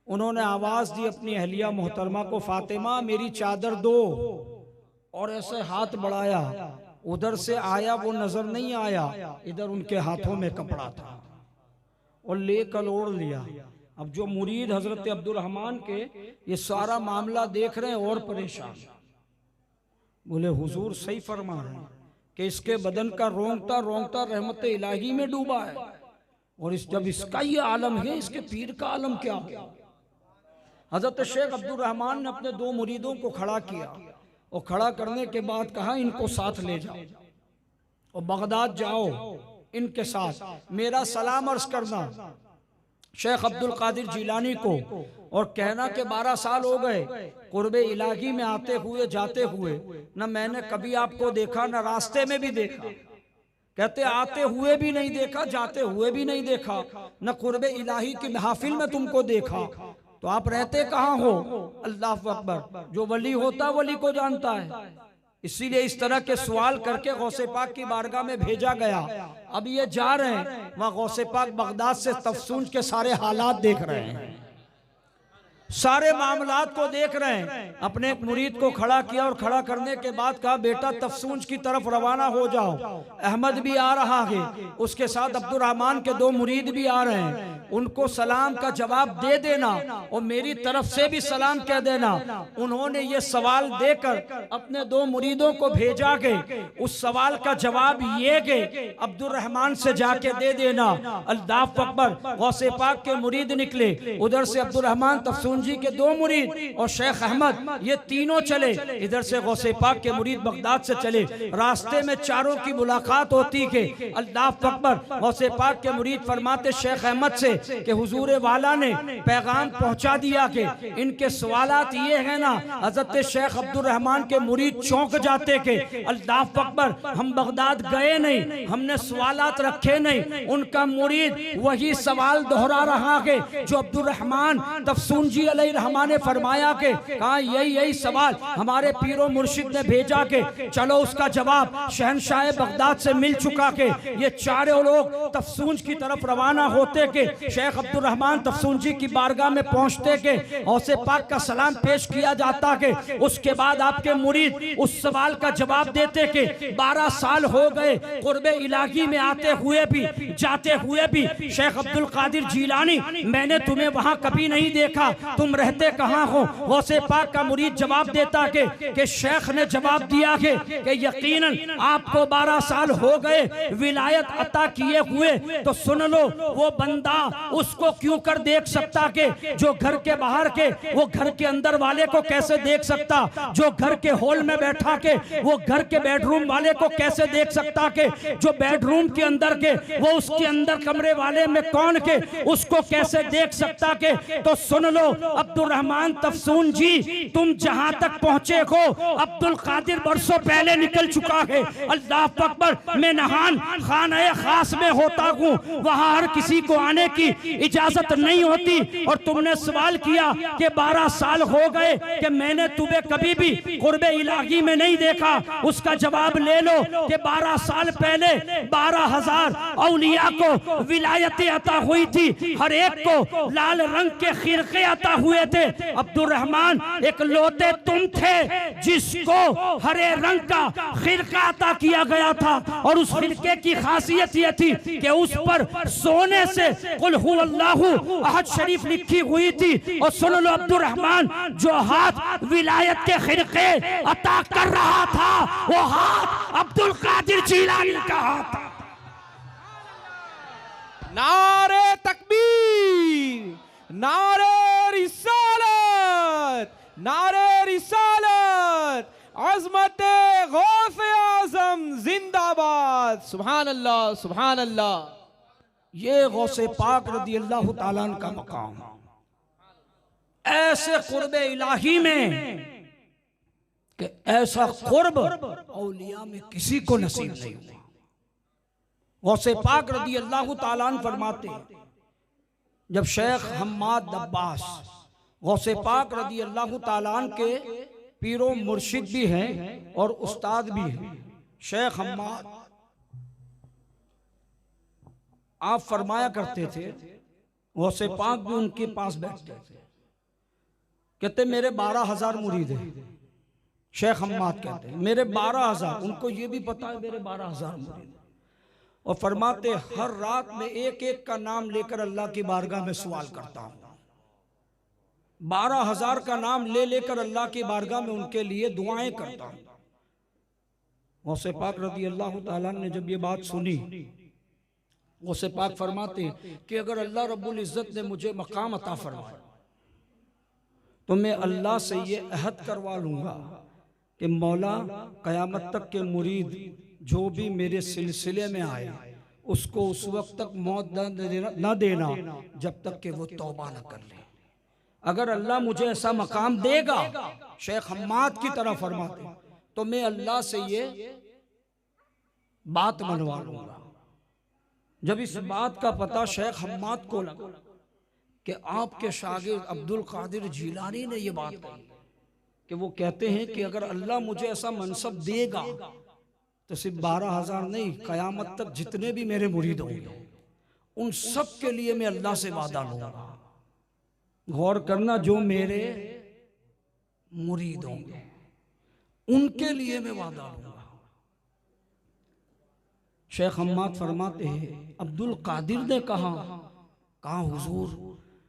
उन्होंने आवाज दी अपनी अहलिया मोहतरमा को, फातिमा मेरी चादर दो, और ऐसे हाथ बढ़ाया, उधर से आया वो नजर नहीं आया, इधर उनके हाथों में कपड़ा था और लेकर ओढ़ लिया। अब जो मुरीद हजरत अब्दुल रहमान के ये सारा मामला देख रहे हैं और परेशान। बोले हुजूर सही फरमा रहे हैं कि इसके बदन का रोंगटा रोंगटा रहमत इलाही में डूबा है, और जब इसका ये आलम है, इसके पीर का आलम क्या हो। हजरत शेख अब्दुल रहमान ने अपने 2 मुरीदों को खड़ा किया और खड़ा करने के बाद कहा इनको साथ ले जाओ और बगदाद जाओ, इनके साथ मेरा सलाम अर्ज करना शेख अब्दुल कादिर जीलानी को, और कहना कि 12 साल हो गए कुर्बे इलाही में आते हुए जाते हुए, न मैंने कभी आपको देखा न रास्ते में भी देखा। कहते आते हुए भी नहीं देखा, जाते हुए भी नहीं देखा, न कुर्बे इलाही की महफिल में तुमको देखा, तो आप रहते कहाँ हो? अल्लाह अकबर, जो वली होता वली को जानता है। इसीलिए इस तरह के सवाल करके गौसे पाक की बारगाह में भेजा गया। अब ये जा रहे हैं, वहां गौसे पाक बगदाद से तफसूंज के सारे हालात देख रहे हैं, सारे मामलात को देख रहे हैं। अपने एक मुरीद को खड़ा किया और खड़ा करने के बाद कहा बेटा तफसूंज की तरफ रवाना हो जाओ। अहमद भी आ रहा है, उसके साथ अब्दुल रहमान के 2 मुरीद भी आ रहे हैं, उनको सलाम का जवाब दे देना और मेरी तरफ से भी सलाम कह देना। उन्होंने ये सवाल देकर अपने 2 मुरीदों को भेजा के उस सवाल का जवाब ये के अब्दुल रहमान से जाके दे देना। अल्लाह अकबर, गौसे पाक के मुरीद निकले, उधर से अब्दुल रहमान तफसून तफसून जी के 2 मुरीद और शेख अहमद, ये तीनों चले। इधर से गौसे पाक के मुरीद बगदाद से चले। रास्ते में चारों की मुलाकात होती कि अल्लाह अकबर। गौसे पाक के मुरीद फरमाते शेख अहमद से कि हुजूर वाला ने पैगाम पहुंचा दिया कि इनके सवालात ये है ना। हजरत शेख अब्दुल रहमान के मुरीद चौंक जाते कि अल्लाह अकबर, हम बगदाद गए नहीं, हमने सवालात रखे नहीं। उनका मुरीद वही सवाल दोहरा रहा कि जो अब्दुल रहमान तफसून जी अलैहि रहमान ने फरमाया कि कहा यही सवाल हमारे पीरो मुर्शिद ने भेजा के चलो उसका जवाब शहनशाह बगदाद से मिल चुका के ये चारों लोग तफसून की तरफ रवाना होते के शेख अब्दुल रहमान तफसून जी की बारगाह में पहुंचते के गौसे पाक का सलाम पेश किया जाता के उसके बाद आपके मुरीद उस सवाल का जवाब देते के 12 साल हो गए कुर्बे इलाही में आते हुए भी जाते हुए भी। शेख अब्दुल कादिर जीलानी, मैंने तुम्हें वहां कभी नहीं देखा, तुम रहते कहाँ हो? गौसे पाक का मुरीद जवाब देता कि शेख ने जवाब दिया कि यकीनन आपको 12 साल हो गए विलायत अता किए हुए, तो सुन लो वो बंदा उसको क्यों कर देख सकता कि जो घर के बाहर के वो घर के अंदर वाले को कैसे देख सकता, जो घर के हॉल में बैठा के वो घर के बेडरूम वाले को कैसे देख सकता कि जो बेडरूम के अंदर के वो उसके अंदर कमरे वाले में कौन के उसको कैसे देख सकता के। तो सुन लो अब्दुल रहमान तफसून जी, तुम जहां तक पहुंचे हो अब्दुल कादिर बरसों पहले निकल चुका है। अल्लाह अकबर, मैं नहान खाने खास में होता हूँ, वहां हर किसी को आने की इजाजत नहीं होती। और तुमने सवाल किया कि 12 साल हो गए कि मैंने तुम्हें कभी भी कुर्बे इलाही में नहीं देखा, उसका जवाब ले लो कि 12 साल पहले 12,000 औलिया को विलायतें अता हुई थी, हर एक को लाल रंग के खिरके अता हुए थे। अब्दुल रहमान एक लोटे तुम थे जिसको हरे रंग का खिरका अता किया गया था और उस खिरके की खासियत यह थी कि उस पर सोने से कुल हु अल्लाहु अहद शरीफ लिखी हुई थी। और सुन लो अब्दुल रहमान, जो हाथ विलायत के खिरके अता कर रहा था वो हाथ अब्दुल कादिर जीलानी का हाथ था। नारे तकबीर, नारे रिसालत, नारे रिसालत, अज़मते गौसे आज़म जिंदाबाद। सुभान अल्लाह, सुभान अल्लाह। ये गौसे पाक रदी अल्लाह ताला अन्हु का मकाम, ऐसे कुर्बे इलाही में कि ऐसा कुर्ब औलिया में किसी को नसीब नहीं हुआ। गौसे पाक रदी अल्लाह ताला अन्हु फरमाते, जब शेख हम्माद अब्बास गौसे पाक रदी अल्लाह ताला अन्हु के पीरो मुर्शिद भी हैं और उस्ताद भी हैं, शेख हम्माद आप फरमाया करते थे, गौसे पाक भी उनके पास बैठते थे, कहते मेरे 12,000 मुरीद हैं। शेख हम्माद कहते हैं मेरे 12,000, उनको ये भी पता है मेरे 12,000 मुरीद। और फरमाते हर रात में एक एक का नाम लेकर अल्लाह की बारगाह में सवाल करता हूँ। 12,000 का नाम ले लेकर अल्लाह की बारगाह में उनके लिए दुआएं करता हूँ। गौसे पाक रज़ी अल्लाह ताला ने जब ये बात सुनी, गौसे पाक फरमाते कि अगर अल्लाह रब्बुल इज़्ज़त ने मुझे मकाम अता फरमाया तो मैं अल्लाह से ये अहद करवा लूँगा कि मौला क़यामत तक के मुरीद जो भी मेरे सिलसिले में आए उसको उस वक्त तक मौत न देना जब तक कि वो तौबा न कर ले। अगर अल्लाह मुझे ऐसा मकाम देगा, शेख हम्माद की तरह फरमाते, तो मैं अल्लाह से ये बात मनवा लूंगा। जब इस बात का पता शेख हम्माद को लगा कि आपके शागिर्द अब्दुल कादिर जीलानी ने ये बात कही कि वो कहते हैं कि अगर अल्लाह मुझे ऐसा मनसब देगा तो सिर्फ 12,000 नहीं, क़यामत तक जितने भी मेरे मुरीद होंगे उन सब के लिए मैं अल्लाह से वादा लूंगा। गौर करना, जो मेरे मुरीद होंगे उनके लिए मैं वादा लूंगा। शेख हम्माद फरमाते हैं अब्दुल कादिर ने कहा हुजूर,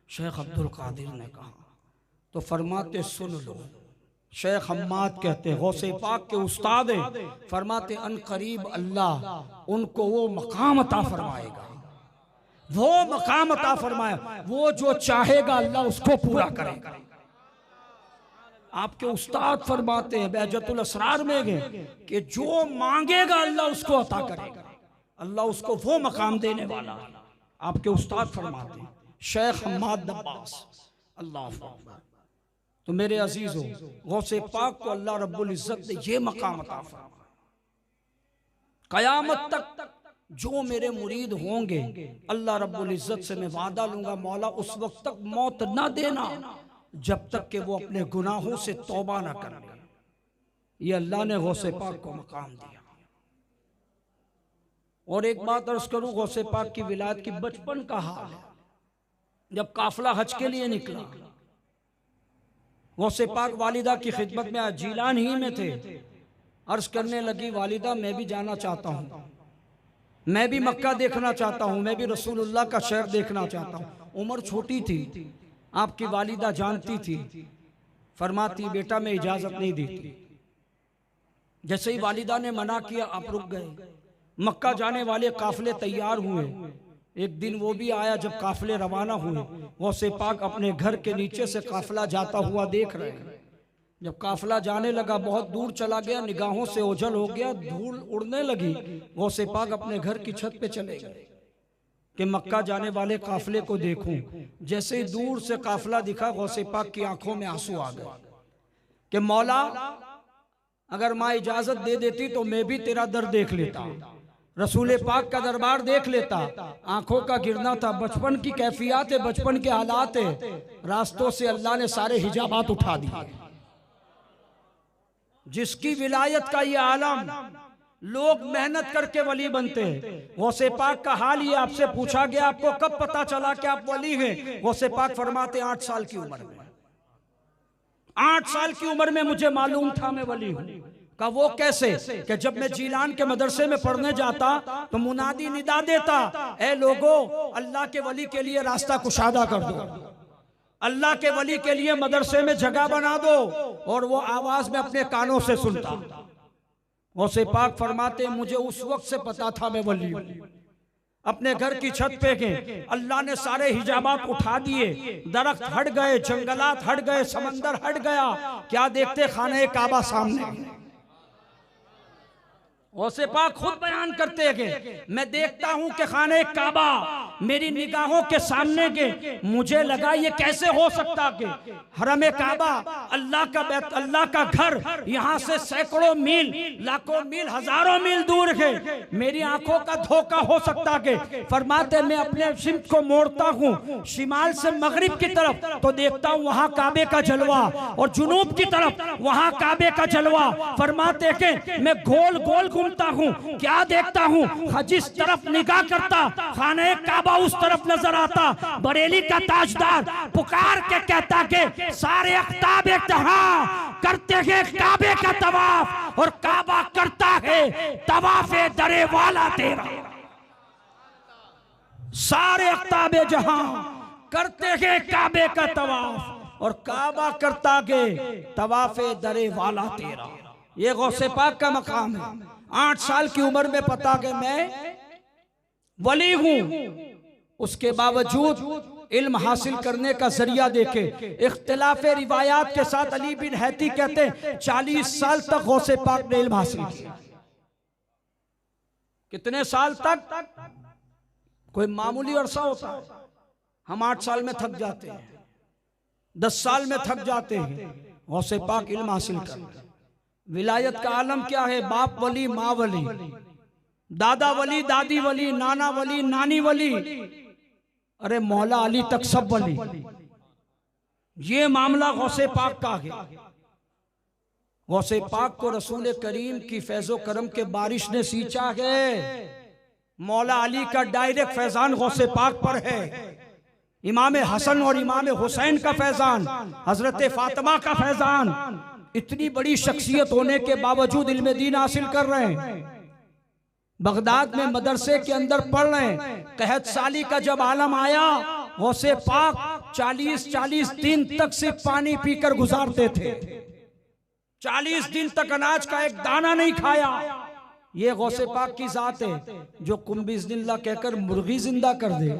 शेख अब्दुल कादिर ने कहा, तो फरमाते सुन लो। शेख हम्माद कहते हैं गौसे पाक के उस्ताद हैं, फरमाते अन करीब अल्लाह उनको वो मकाम अता फरमाएगा वो मकाम अता फरमाया। वो जो चाहेगा अल्लाह उसको पूरा करेगा। आपके उस्ताद फरमाते हैं बहजतुल असरार में गए कि जो मांगेगा अल्लाह उसको अता करेगा, अल्लाह उसको वो मकाम देने वाला। आपके उस्ताद फरमाते हैं शेख हम्माद अब्बास, अल्लाह अकबर। तो मेरे अजीजों, गौसे पाक को अल्लाह रब्बुल इज्जत ने ये मकाम अता फरमाया। कयामत तक जो मेरे मुरीद होंगे, अल्लाह रब्बुल इज्जत से मैं वादा लूंगा, मौला उस वक्त तक मौत ना देना जब तक कि वो अपने गुनाहों से तौबा ना कर ले। ये अल्लाह ने गौसे पाक को मकाम दिया। और एक बात अर्ज करूं, गौसे पाक की विलायत की बचपन का हाल है। जब काफिला हज के लिए निकला, गौसे पाक वालिदा की खिदमत में जीलान ही में थे। अर्ज करने लगी, वालिदा मैं भी जाना चाहता हूँ, मैं भी मक्का देखना चाहता हूँ, मैं भी रसूलुल्लाह का शहर देखना चाहता हूँ। उम्र छोटी थी, आपकी वालिदा जानती थी। फरमाती बेटा मैं इजाजत नहीं देती। जैसे ही वालिदा ने मना किया आप रुक गए। मक्का जाने वाले काफिले तैयार हुए। एक दिन वो भी आया जब काफिले रवाना हुए। गौसे पाक अपने घर के नीचे से काफिला जाता हुआ देख रहे हैं। जब काफिला जाने लगा, बहुत दूर चला गया, निगाहों से ओझल हो गया, धूल उड़ने लगी। गौसे पाक अपने घर की छत पे चले गए कि मक्का जाने वाले काफिले को देखूं। जैसे ही दूर से काफिला दिखा, गौसे पाक की आंखों में आंसू आ गए कि मौला अगर माँ इजाजत दे देती तो मैं भी तेरा दर देख लेता, रसूल पाक का दरबार देख लेता। आंखों का गिरना था, बचपन की कैफियत है, बचपन के हालात है। रास्तों से अल्लाह ने सारे हिजाबात उठा दिए। जिसकी विलायत का ये आलम, लोग मेहनत करके वली बनते हैं। गौसे पाक का हाल ये आपसे पूछा गया, आपको कब पता चला कि आप वली हैं? गौसे पाक फरमाते 8 साल की उम्र में। 8 साल की उम्र में मुझे मालूम था मैं वली हूं। का वो कैसे? कि जब मैं जीलान के मदरसे में पढ़ने जाता तो मुनादी निदा देता, ए लोगो अल्लाह के वली के लिए रास्ता कुशादा कर दो, अल्लाह के वली के लिए मदरसे में जगह बना दो। और वो आवाज में अपने कानों से सुनता। गौसे पाक फरमाते मुझे उस वक्त से पता था मैं वली हूं। अपने घर की छत पे गए, अल्लाह ने सारे हिजाबात उठा दिए। दरख्त हट गए, जंगलात हट गए, समंदर हट गया। क्या देखते? खाने काबा सामने। गौसे पाक खुद बयान करते हैं, मैं देखता हूं कि खाने काबा मेरी निगाहों के सामने के। मुझे लगा ये कैसे हो सकता कि हरम काबा, अल्लाह का बैत, अल्लाह का घर, यहां से सैकड़ों मील, लाखों मील, हजारों मील दूर है। मेरी आंखों का धोखा हो सकता कि। फरमाते मैं अपने सिमत को मोड़ता हूं शिमाल से मगरिब की तरफ तो देखता हूं वहां काबे का जलवा, और जुनूब की तरफ वहां काबे का जलवा। फरमाते कि मैं गोल गोल घूमता हूं, क्या देखता हूं? जिस तरफ निगाह करता खाने काबा उस तरफ नजर आता। बरेली का ताजदार पुकार के कहता कि सारे अख्ताब इत्तहा करते हैं काबे का तवाफ, और काबा करता है तवाफे दरे वाला तेरा। सारे अख्ताब जहां करते हैं काबे का तवाफ, और काबा करता है तवाफे दरे वाला तेरा। ये गौसे पाक का मकाम है। 8 साल की उम्र में पता कि मैं वली हूं। उसके बावजूद इल्म हासिल करने का जरिया देखे। इख्तिलाफ रिवायात के साथ अली बिन हैती कहते हैं 40 साल तक गौसे पाक ने इल्म हासिल किया। कितने साल तक? कोई मामूली अरसा होता है। हम 8 साल में थक जाते हैं, 10 साल में थक जाते हैं। गौसे पाक इल्म हासिल कर। विलायत का आलम क्या है? बाप वली, माँ वली, दादा वली, दादी वली, नाना वली, नानी वली, अरे मौला अली तक सब वली। ये मामला गौसे पाक का है। गौसे पाक को रसूल करीम की फैजो करम के बारिश ने सींचा है। मौला अली का डायरेक्ट फैजान गौसे पाक पर है। इमाम हसन और इमाम हुसैन का फैजान, हजरत फातिमा का फैजान। इतनी बड़ी शख्सियत होने के बावजूद इल्म दीन हासिल कर रहे हैं। बगदाद में मदरसे के अंदर पढ़ रहे हैं। कहत साली का जब आलम आया, गौसे पाक 40 दिन तक सिर्फ पानी पीकर गुजारते थे। 40 दिन तक अनाज का एक दाना नहीं खाया। ये गौसे पाक की जात है जो कुंबिस्मिल्लाह कहकर मुर्गी जिंदा कर दे।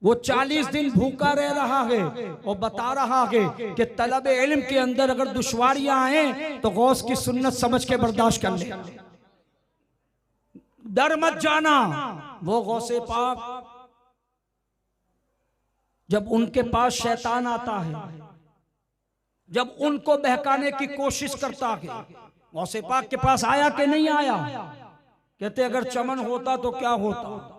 वो 40 दिन भूखा रह रहा है और बता रहा है कि तलब इल्म के अंदर अगर दुश्वारियां आए तो गौस की सुन्नत समझ के बर्दाश्त कर ले, डर मत जाना। वो गौसे पाक जब उनके पास शैतान आता है, जब उनको बहकाने की कोशिश करता है, गौसे पाक के पास आया कि नहीं आया? कहते अगर चमन होता तो क्या होता,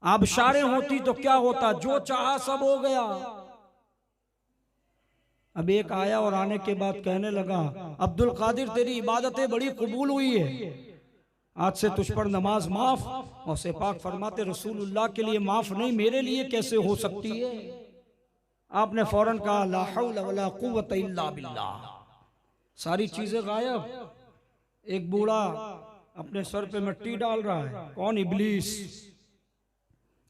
आबशारें होती तो क्या होता, जो चाहा सब हो गया। अब एक आया और आने के बाद कहने लगा, अब्दुल कादिर तेरी इबादतें बड़ी कबूल हुई है, आज से तुझ पर नमाज माफ। गौसे पाक फरमाते रसूलुल्लाह के लिए माफ नहीं, मेरे लिए कैसे हो सकती है? आपने फौरन कहा ला हौला वला कुव्वता इल्ला बिल्लाह। सारी चीजें गायब। एक बूढ़ा अपने सर पे मिट्टी डाल रहा है, कौन? इब्लीस।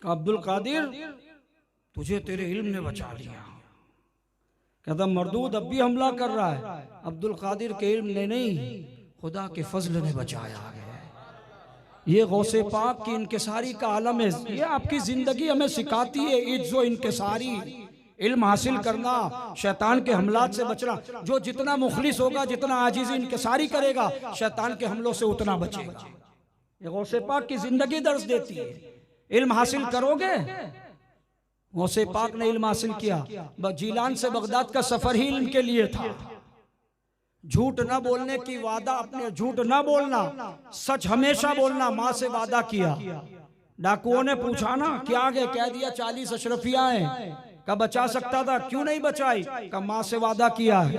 अब्दुल कादिर तुझे तेरे इल्म ने बचा लिया। कहता मरदूद अब भी हमला कर रहा है। अब्दुल कादिर के इल्म ने नहीं, खुदा के फजल ने बचाया है। ये गौसे पाक की इनकिसारी का आलम है। ये आपकी जिंदगी हमें सिखाती है इज्जो इनकिसारी, इल्म हासिल करना, शैतान के हमलात से बचना। जो जितना मुखलिस होगा, जितना आजिज़ी इनकिसारी करेगा, शैतान के हमलों से उतना बचेगा। ये गौसे पाक की जिंदगी दर्ज देती है। इल्म हासिल करोगे, गौसे पाक ने इल्म हासिल किया। जीलान से बगदाद का सफर ही इल्म के लिए था। झूठ न बोलने की वादा, अपने झूठ न बोलना, सच हमेशा बोलना, माँ से वादा किया। डाकुओं ने पूछा ना क्या आगे, कह दिया 40 अशरफियां हैं। का बचा सकता था, क्यों नहीं बचाई? का माँ से वादा किया है,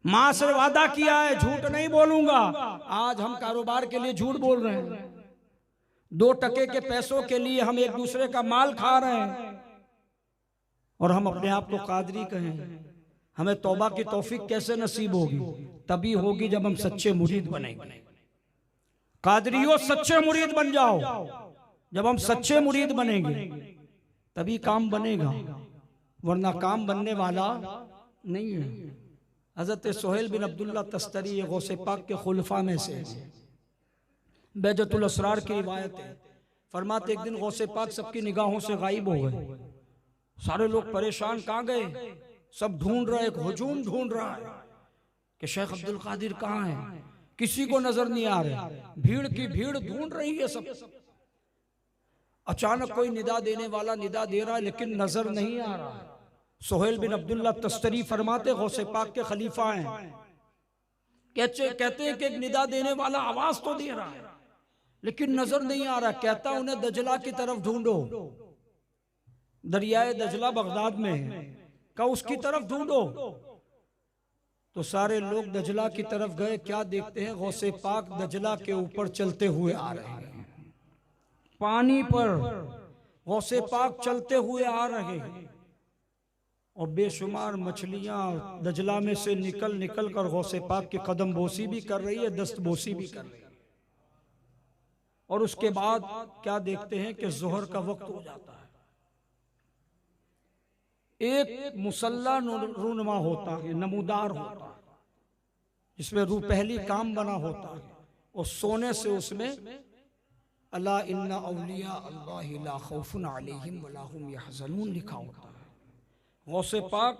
माँ से वादा किया है, झूठ नहीं बोलूंगा। आज हम कारोबार के लिए झूठ बोल रहे हैं, 2 टके के पैसों के लिए हम एक दूसरे का माल खा रहे हैं और हम अपने आप को कादरी कहें। हमें तौबा की तौफीक कैसे नसीब होगी? तभी होगी जब हम सच्चे मुरीद बनेंगे। कादरियों सच्चे मुरीद बन जाओ। जब हम सच्चे मुरीद बनेंगे तभी काम बनेगा, वरना काम बनने वाला नहीं है। हजरत सोहेल बिन अब्दुल्ला तस्तरी ये गौसे पाक के खुलफा में से बैजतुल असरार की रिवायत है। फरमाते एक दिन गौसे पाक सबकी निगाहों से गायब हो गए। सारे लोग परेशान, कहाँ गए? सब ढूंढ रहे, हुजूम ढूंढ रहा है कि शेख अब्दुल कादिर कहाँ है, किसी को नजर नहीं आ रहे। भीड़ की भीड़ ढूंढ रही है सब। अचानक कोई निदा देने वाला निदा दे रहा है, लेकिन नजर नहीं आ रहा। सोहेल बिन अब्दुल्ला तस्तरी फरमाते गौसे पाक के खलीफा हैं, कहते हैं कि एक निदा देने वाला आवाज तो दे रहा है लेकिन नजर नहीं आ रहा। कहता उन्हें दजला की तरफ ढूंढो, दरियाए दजला बगदाद में है, का उसकी तरफ ढूंढो। तो सारे लोग दजला की तरफ गए। क्या देखते हैं? गौसे पाक दजला के ऊपर चलते हुए आ रहे हैं, पानी पर गौसे पाक चलते हुए आ रहे हैं और बेशुमार मछलियां दजला में से निकल निकल कर गौसे पाक की कदम बोसी भी कर रही है, दस्त बोसी भी कर रही है। और उसके बाद क्या देखते हैं कि जोहर का वक्त हो जाता है। एक मुसल्ला रूनमा होता है, नमूदार होता है, जिसमें रूपहली काम बना होता है और सोने से उसमें अला इन्ना औलिया अल्लाहि ला खौफुन अलैहिम वला हुम यहज़नून लिखा होता है। गौसे पाक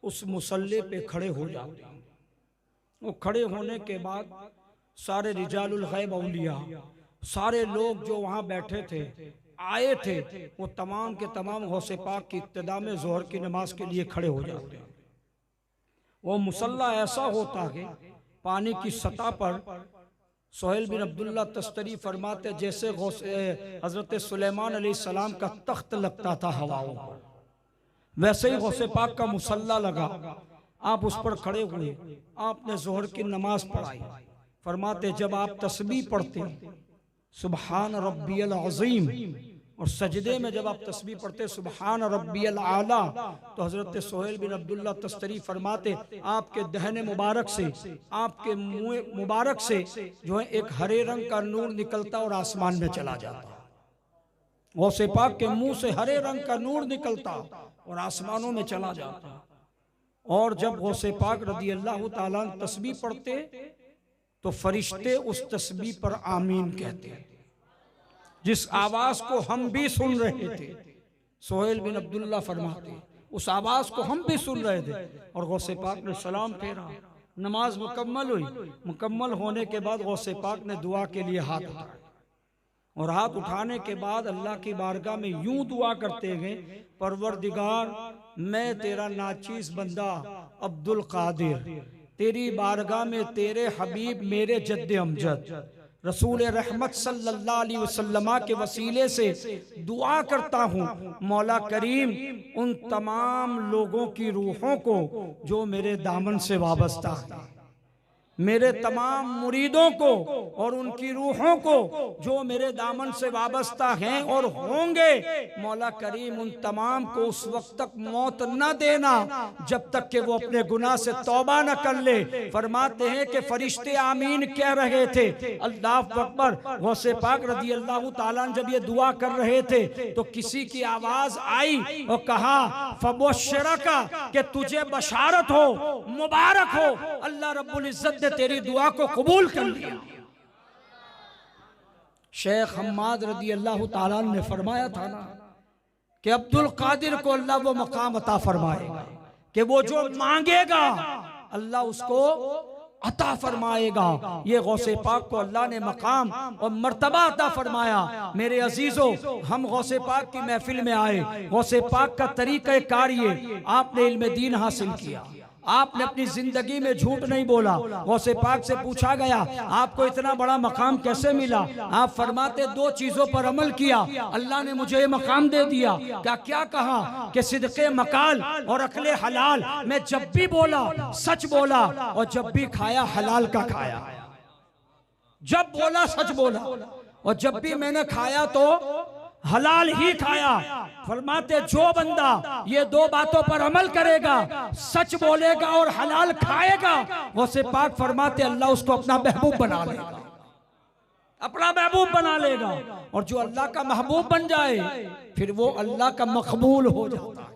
उस मुसल्ले पे खड़े हो जाते हैं। वो खड़े होने के बाद सारे रिजालुल गैब औलिया, सारे लोग जो वहाँ बैठे थे, आए थे, वो तमाम के तमाम गौसे पाक की इब्तिदा में जोहर की नमाज के लिए खड़े हो जाते हैं। वो मुसल्ला ऐसा होता है पानी की सतह पर। सोहेल बिन अब्दुल्ला तस्तरी फरमाते जैसे हजरत सुलेमान अलैहिस्सलाम का तख्त लगता था हवाओं पर, वैसे ही गौसे पाक का मुसल्ला लगा। आप उस पर खड़े हुए, आपने जोहर की नमाज पढ़ाई। फरमाते जब आप तस्बीह पढ़ते सुबहान रब्बियल अज़ीम, और सजदे में जब आप तस्बीह पढ़ते सुबहान रब्बियल आला, तो हजरत सोहेल बिन अब्दुल्ला तस्तरी फरमाते आपके दहने मुबारक से, आपके मुंह मुबारक से जो है एक हरे रंग का नूर निकलता और आसमान में चला जाता। गौसे पाक के मुंह से हरे रंग का नूर निकलता और आसमानों में चला जाता। और जब गौसे पाक रदी अल्लाह ताला तस्बीह पढ़ते तो फरिश्ते उस तस्बीह पर आमीन कहते हैं, जिस आवाज को हम भी सुन रहे थे। सोहेल बिन अब्दुल्ला फरमाते उस आवाज को हम भी सुन रहे थे और गौसे पाक ने सलाम फेरा। नमाज मुकम्मल हुई। मुकम्मल होने के बाद गौसे पाक ने दुआ के लिए हाथ उठाया और हाथ उठाने के बाद अल्लाह की बारगाह में यूं दुआ करते गए, परवरदिगार मैं तेरा नाचीज बंदा अब्दुल कादिर तेरी बारगाह में तेरे हबीब मेरे जद्दे अमजद रसूल रहमत सल्लल्लाहु अलैहि वसल्लम के वसीले से दुआ करता हूँ, मौला करीम उन तमाम लोगों की रूहों को जो मेरे दामन से वाबस्ता है, मेरे तमाम मुरीदों को और उनकी रूहों को जो मेरे दामन से वाबस्ता हैं और होंगे, मौला करीम उन तमाम को उस वक्त तक मौत न देना जब तक कि वो अपने गुनाह से तौबा न कर ले। फरमाते हैं कि फरिश्ते आमीन कह रहे थे, अल्लाह अकबर। गौसे पाक रज़ी अल्लाह ताला जब ये दुआ कर रहे थे तो किसी की आवाज आई और कहा फबशरका कि तुझे बशारत हो, मुबारक हो, अल्लाह रब्बुल इज्जत तेरी दुआ को कबूल कर लिया। शेख हम्माद रदी अल्लाह ताला ने फरमाया था ना कि अब्दुल कादिर को अल्लाह वो मकाम अता फरमाएगा कि वो जो मांगेगा अल्लाह उसको अता फरमाएगा। ये गौसे पाक को अल्लाह ने मकाम और मर्तबा अता फरमाया। मेरे अजीजों, हम गौसे पाक की महफिल में आए, गौसे पाक का तरीक़ा कार्य आपने इल्म दीन हासिल किया, आपने अपनी जिंदगी में झूठ नहीं बोला। गौसे पाक से पूछा गया आपको इतना बड़ा मकाम कैसे मिला? आप फरमाते दो चीजों पर अमल किया, अल्लाह ने मुझे ये मकाम दे दिया। क्या कहा कि सिद्क़े मकाल और अकले हलाल। मैं जब भी बोला सच बोला और जब भी खाया हलाल का खाया, जब बोला सच बोला और जब भी मैंने खाया तो हलाल ही खाया। फरमाते जो बंदा ये दो बातों पर अमल करेगा, सच बोलेगा और हलाल खाएगा, गौसे पाक फरमाते अल्लाह उसको अपना महबूब बना लेगा, अपना महबूब बना लेगा। और जो अल्लाह का महबूब बन जाए फिर वो अल्लाह का मकबूल हो जाता है।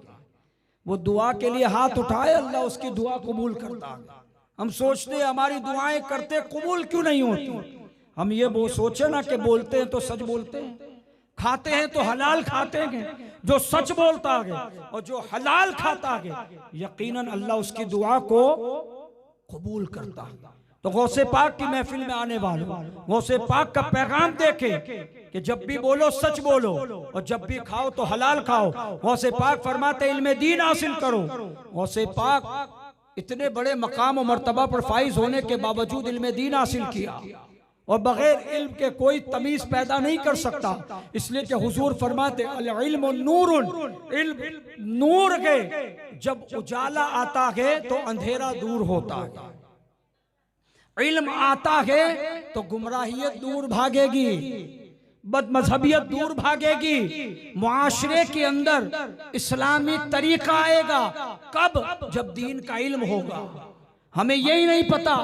वो दुआ के लिए हाथ उठाए, अल्लाह उसकी दुआ कबूल करता है। हम सोचते हमारी दुआएं करते कबूल क्यों नहीं होती? हम ये वो सोचे ना कि बोलते हैं तो सच बोलते हैं, खाते हैं तो हलाल खाते हैं। जो सच बोलता है और जो हलाल खाता है यकीनन अल्लाह उसकी दुआ को कबूल करता है। तो गौसे पाक की महफिल में आने वालों, गौसे पाक का पैगाम देखे कि जब भी बोलो सच बोलो और जब भी खाओ तो हलाल खाओ। गौसे पाक फरमाते इल्म दीन हासिल करो। गौसे पाक इतने बड़े मकाम और मर्तबा पर फाइज होने के बावजूद इल्म दीन हासिल किया और बगैर इल्म के कोई तमीज पैदा नहीं कर सकता। इसलिए कि हुजूर फरमाते अल इल्म नूरुन, इल्म नूर है, जब उजाला आता है तो अंधेरा दूर होता है। इल्म आता है तो गुमराहियत दूर भागेगी, बदमजहबियत दूर भागेगी, मुआशरे के अंदर इस्लामी तरीका आएगा। कब? जब दीन का इल्म होगा। हमें यही नहीं पता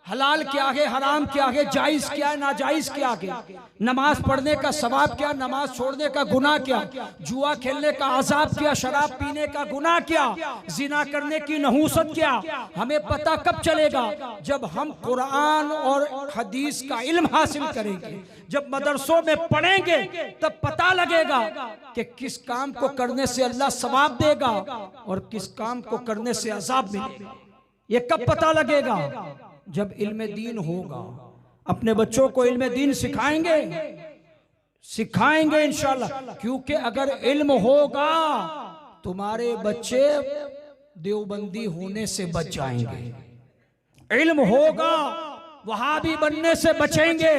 हलाल क्या है, हराम क्या है, जायज क्या है, नाजायज क्या है, नमाज पढ़ने का सवाब क्या, नमाज छोड़ने का गुनाह क्या, जुआ खेलने का अजाब क्या, शराब पीने का गुनाह क्या, जिना करने की नहूसत क्या। हमें पता कब चलेगा? जब हम कुरान और हदीस का इल्म हासिल करेंगे, जब मदरसों में पढ़ेंगे, तब पता लगेगा कि किस काम को करने से अल्लाह सवाब देगा और किस काम को करने से अजाब मिलेगा। ये कब पता लगेगा? जब इल्म दीन होगा। अपने बच्चों को इल्म दीन सिखाएंगे, सिखाएंगे इंशाअल्लाह, क्योंकि अगर इल्म होगा तुम्हारे बच्चे देवबंदी होने से बच जाएंगे। इल्म होगा वहाबी बनने से बचेंगे,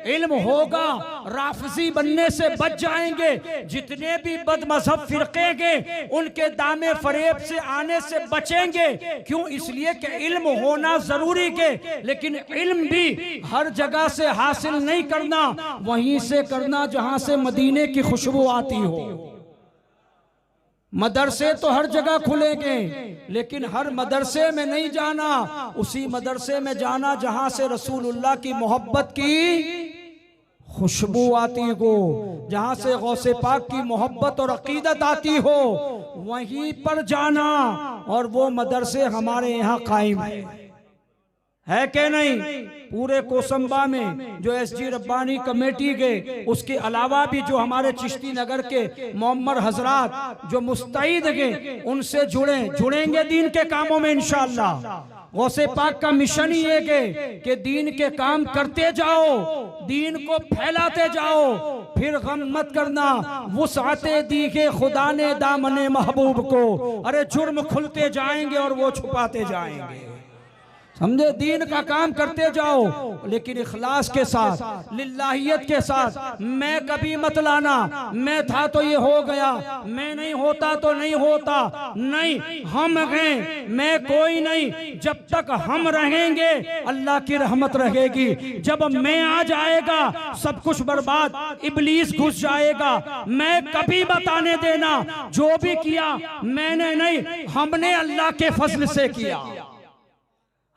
इल्म होगा राफजी बनने से बच जाएंगे। जितने भी बदमजहब फिरके हैं उनके दामे फरेब से आने से बचेंगे। क्यों? इसलिए कि इल्म होना जरूरी है, लेकिन इल्म भी हर जगह से हासिल नहीं करना, वहीं से करना जहां से मदीने की खुशबू आती हो। मदरसे तो हर जगह खुलेंगे, लेकिन हर मदरसे में नहीं जाना, उसी मदरसे में जाना जहां से रसूलुल्लाह की मोहब्बत की खुशबू आती हो, जहां से गौसे पाक की मोहब्बत और अकीदत आती हो, वहीं पर जाना। और वो मदरसे हमारे यहाँ कायम है। है कि नहीं? पूरे कोसंबा में जो एसजी रब्बानी कमेटी के, उसके अलावा भी जो हमारे चिश्ती नगर के मोहम्मद हजरात जो मुस्तैद के, उनसे जुड़ेंगे दीन के कामों में इंशाअल्लाह। गौसे पाक का मिशन ही एक है कि दीन के काम करते जाओ, दीन को फैलाते जाओ, फिर गम मत करना। वुसअते दी के खुदा ने दामने महबूब को, अरे जुर्म खुलते जाएंगे और वो छुपाते जाएंगे। समझे? दीन का काम करते जाओ, लेकिन इखलास के साथ, लिल्लाहियत के साथ। मैं कभी मत लाना, मैं था तो ये हो गया, मैं नहीं होता तो नहीं होता, नहीं, हम हैं, मैं कोई नहीं। जब तक हम रहेंगे अल्लाह की रहमत रहेगी। जब मैं आ जाएगा सब कुछ बर्बाद, इब्लीस घुस जाएगा। मैं कभी बताने देना, जो भी किया मैंने नहीं, हमने अल्लाह के फजल से किया,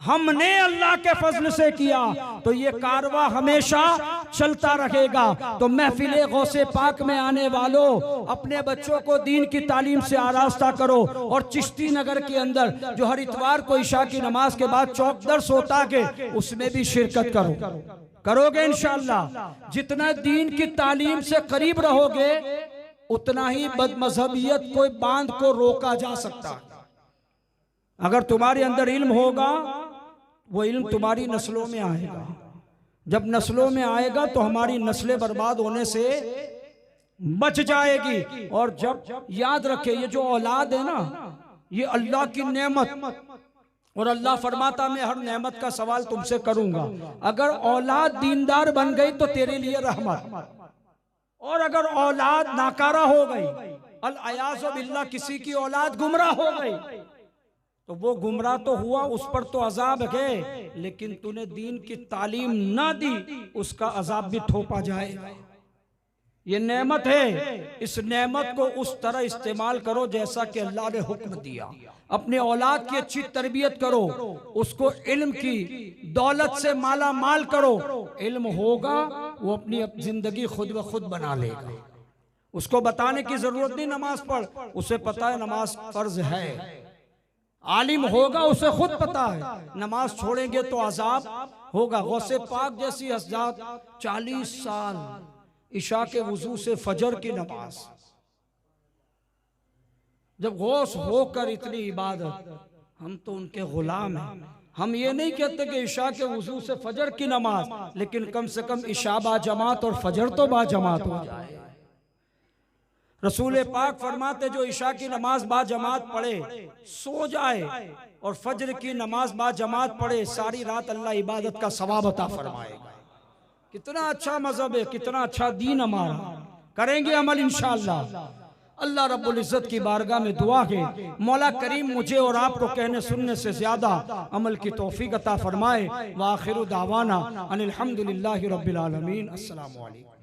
हमने अल्लाह के फजल से किया। तो ये कारवा हमेशा चलता रहेगा। तो महफिले गौसे पाक में आने वालों, अपने बच्चों को दीन की तालीम से आरास्ता करो। और चिश्ती नगर के अंदर जो हर इतवार को इशा की नमाज के बाद चौक दर्स होता है, उसमें भी शिरकत करोगे इंशाअल्लाह। जितना दीन की तालीम से करीब रहोगे, उतना ही बदमजहबियत को बांध को रोका जा सकता है। अगर तुम्हारे अंदर इल्म होगा, वो इल्म तुम्हारी नस्लों में आएगा। जब नस्लों में आएगा तो हमारी नस्लें बर्बाद होने से बच जाएगी। और जब याद रखे, ये जो औलाद है ना, ये अल्लाह की नेमत, और अल्लाह फरमाता मैं हर नेमत का सवाल तुमसे करूंगा। अगर औलाद दीनदार बन गई तो तेरे लिए रहमत, और अगर औलाद नाकारा हो गई, अल अयाज़ु बिल्लाह, किसी की औलाद गुमराह हो गई, तो वो गुमराह तो हुआ, उस पर तो अजाब है, लेकिन तूने दीन की तालीम ना दी, उसका अजाब भी थोपा जाएगा। ये नेमत है, इस नेमत को उस तरह इस्तेमाल करो जैसा कि अल्लाह ने हुक्म दिया। अपने औलाद की अच्छी तरबियत करो, उसको इल्म की दौलत से माला माल करो। इल्म होगा, वो अपनी जिंदगी खुद ब खुद बना लेगा। उसको बताने की जरूरत नहीं नमाज पढ़, उसे पता है नमाज फर्ज है। आलिम होगा, उसे खुद पता है नमाज छोड़ेंगे तो अजाब होगा। गौसे पाक जैसी हज़रात 40 साल इशा के वजू से फजर की नमाज, जब गौस होकर इतनी इबादत, हम तो उनके गुलाम हैं। हम ये नहीं कहते कि इशा के वजू से फजर की नमाज, लेकिन कम से कम इशा बा जमात और फजर तो बा जमात हो जाए। रसूल पाक फरमाते जो इशा की नमाज बा जमात पढ़े सो जाए, और फजर की नमाज बा जमात पढ़े, सारी रात अल्लाह इबादत का सवाब अता फरमाएगा। कितना अच्छा मजहब है, कितना अच्छा दीन हमारा। करेंगे अमल इंशाअल्लाह। अल्लाह रब्बुल इज्जत की बारगाह में दुआ है, मौला करीम मुझे और आपको कहने सुनने से ज्यादा अमल की तौफीक अता फरमाए। व आखिरु दावाना अनिल हम्दुलिल्लाहि रब्बिल आलमीन। अस्सलामु अलैकुम।